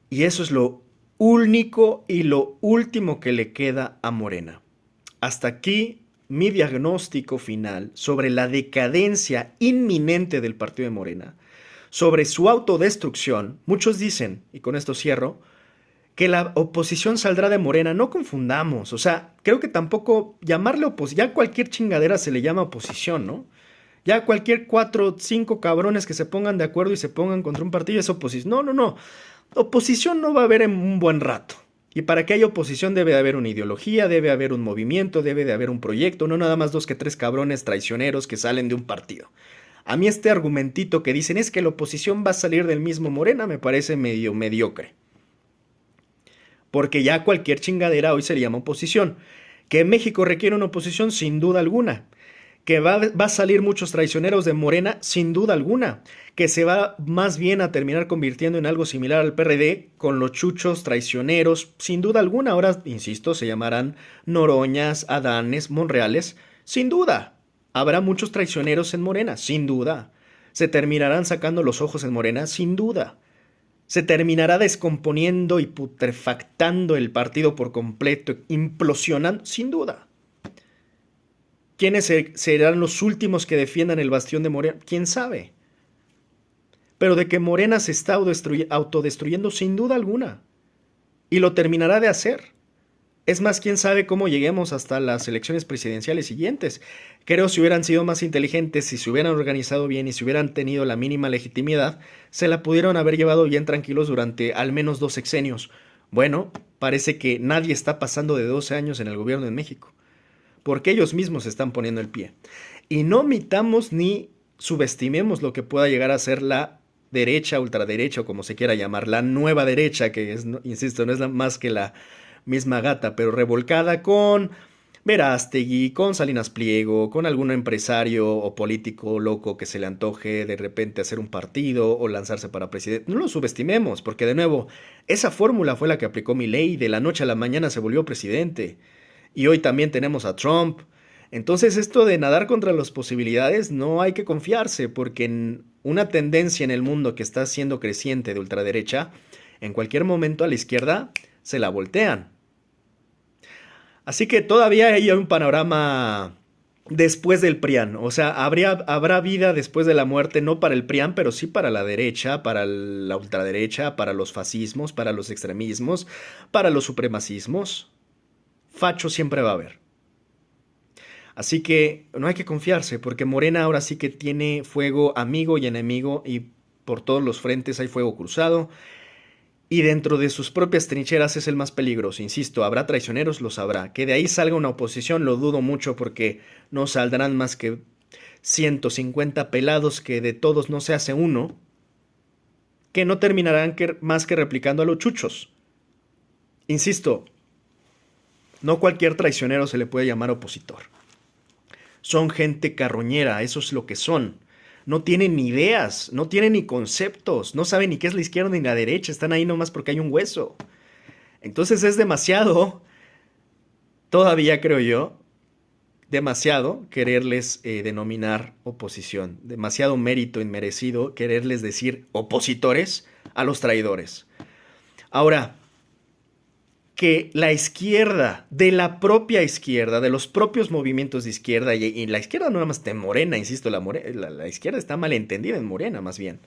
Y eso es lo único y lo último que le queda a Morena. Hasta aquí mi diagnóstico final sobre la decadencia inminente del partido de Morena, sobre su autodestrucción. Muchos dicen, y con esto cierro, que la oposición saldrá de Morena. No confundamos, o sea, creo que tampoco llamarle oposición, ya cualquier chingadera se le llama oposición, ¿no? Ya cualquier 4 o 5 cabrones que se pongan de acuerdo y se pongan contra un partido es oposición. No, no, no. Oposición no va a haber en un buen rato. Y para que haya oposición debe de haber una ideología, debe haber un movimiento, debe de haber un proyecto, no nada más 2 que 3 cabrones traicioneros que salen de un partido. A mí este argumentito que dicen es que la oposición va a salir del mismo Morena me parece medio mediocre. Porque ya cualquier chingadera hoy se le llama oposición. Que México requiere una oposición sin duda alguna. Que va a salir muchos traicioneros de Morena, sin duda alguna, que se va más bien a terminar convirtiendo en algo similar al PRD, con los chuchos traicioneros, sin duda alguna, ahora, insisto, se llamarán Noroñas, Adanes, Monreales, sin duda, habrá muchos traicioneros en Morena, sin duda, se terminarán sacando los ojos en Morena, sin duda, se terminará descomponiendo y putrefactando el partido por completo, implosionando, sin duda. ¿Quiénes serán los últimos que defiendan el bastión de Morena? ¿Quién sabe? Pero de que Morena se está autodestruyendo sin duda alguna. Y lo terminará de hacer. Es más, quién sabe cómo lleguemos hasta las elecciones presidenciales siguientes. Creo si hubieran sido más inteligentes, si se hubieran organizado bien y si hubieran tenido la mínima legitimidad, se la pudieron haber llevado bien tranquilos durante al menos 2 sexenios. Bueno, parece que nadie está pasando de 12 años en el gobierno en México. Porque ellos mismos se están poniendo el pie. Y no omitamos ni subestimemos lo que pueda llegar a ser la derecha, ultraderecha o como se quiera llamar, la nueva derecha, que es, insisto, no es más que la misma gata, pero revolcada con Verástegui, con Salinas Pliego, con algún empresario o político loco que se le antoje de repente hacer un partido o lanzarse para presidente. No lo subestimemos, porque de nuevo, esa fórmula fue la que aplicó Milei, de la noche a la mañana se volvió presidente. Y hoy también tenemos a Trump. Entonces esto de nadar contra las posibilidades no hay que confiarse, porque en una tendencia en el mundo que está siendo creciente de ultraderecha, en cualquier momento a la izquierda se la voltean. Así que todavía hay un panorama después del PRIAN. O sea, habrá vida después de la muerte, no para el PRIAN, pero sí para la derecha, para la ultraderecha, para los fascismos, para los extremismos, para los supremacismos. Facho siempre va a haber. Así que no hay que confiarse, porque Morena ahora sí que tiene fuego amigo y enemigo y por todos los frentes hay fuego cruzado. Y dentro de sus propias trincheras es el más peligroso. Insisto, habrá traicioneros, los habrá. Que de ahí salga una oposición lo dudo mucho porque no saldrán más que 150 pelados que de todos no se hace uno, que no terminarán más que replicando a los chuchos. Insisto, No cualquier traicionero se le puede llamar opositor. Son gente carroñera, eso es lo que son. No tienen ni ideas, no tienen ni conceptos, no saben ni qué es la izquierda ni la derecha, están ahí nomás porque hay un hueso. Entonces es demasiado, todavía creo yo, demasiado quererles denominar oposición, demasiado mérito inmerecido quererles decir opositores a los traidores. Ahora, que la izquierda, de la propia izquierda, de los propios movimientos de izquierda, y la izquierda no nada más está en Morena, insisto, la izquierda está malentendida en Morena más bien.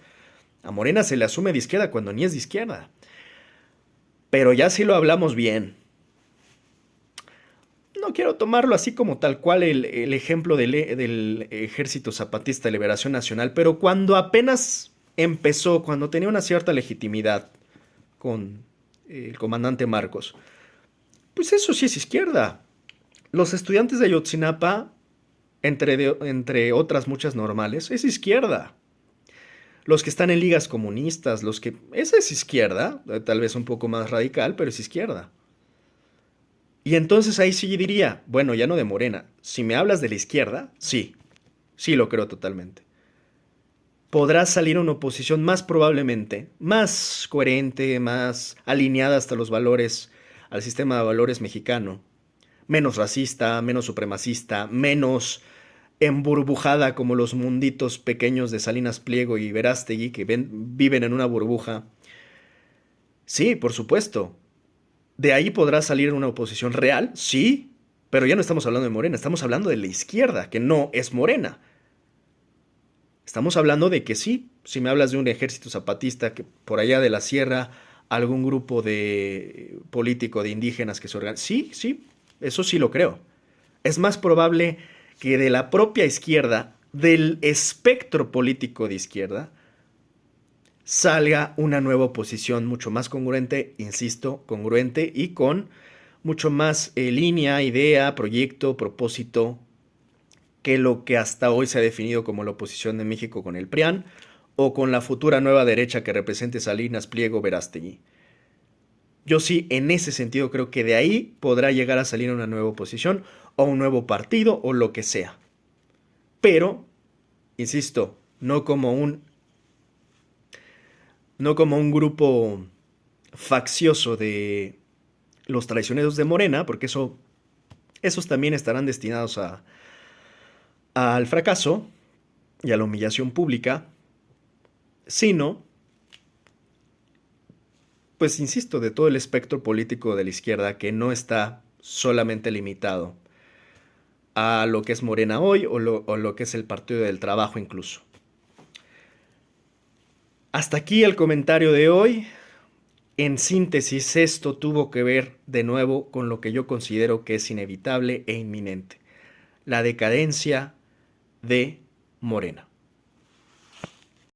A Morena se le asume de izquierda cuando ni es de izquierda. Pero ya si lo hablamos bien, no quiero tomarlo así como tal cual el ejemplo del Ejército Zapatista de Liberación Nacional, pero cuando apenas empezó, cuando tenía una cierta legitimidad con el comandante Marcos, pues eso sí es izquierda. Los estudiantes de Ayotzinapa, entre otras muchas normales, es izquierda. Los que están en ligas comunistas, los que... Esa es izquierda, tal vez un poco más radical, pero es izquierda. Y entonces ahí sí diría, bueno, ya no de Morena, si me hablas de la izquierda, sí, sí lo creo totalmente. Podrá salir una oposición más probablemente, más coherente, más alineada hasta los valores, al sistema de valores mexicano, menos racista, menos supremacista, menos emburbujada como los munditos pequeños de Salinas Pliego y Verástegui que viven en una burbuja. Sí, por supuesto. ¿De ahí podrá salir una oposición real? Sí, pero ya no estamos hablando de Morena, estamos hablando de la izquierda, que no es Morena. Estamos hablando de que sí, si me hablas de un ejército zapatista que por allá de la sierra, algún grupo de político de indígenas que se organiza. Sí, sí, eso sí lo creo. Es más probable que de la propia izquierda, del espectro político de izquierda, salga una nueva oposición mucho más congruente, insisto, congruente y con mucho más línea, idea, proyecto, propósito que lo que hasta hoy se ha definido como la oposición de México con el PRIAN o con la futura nueva derecha que represente Salinas, Pliego, Verástegui. Yo sí, en ese sentido, creo que de ahí podrá llegar a salir una nueva oposición o un nuevo partido o lo que sea. Pero, insisto, no como un grupo faccioso de los traicioneros de Morena, porque esos también estarán destinados al fracaso y a la humillación pública, sino, pues insisto, de todo el espectro político de la izquierda que no está solamente limitado a lo que es Morena hoy o lo que es el Partido del Trabajo incluso. Hasta aquí el comentario de hoy. En síntesis, esto tuvo que ver de nuevo con lo que yo considero que es inevitable e inminente, la decadencia de Morena.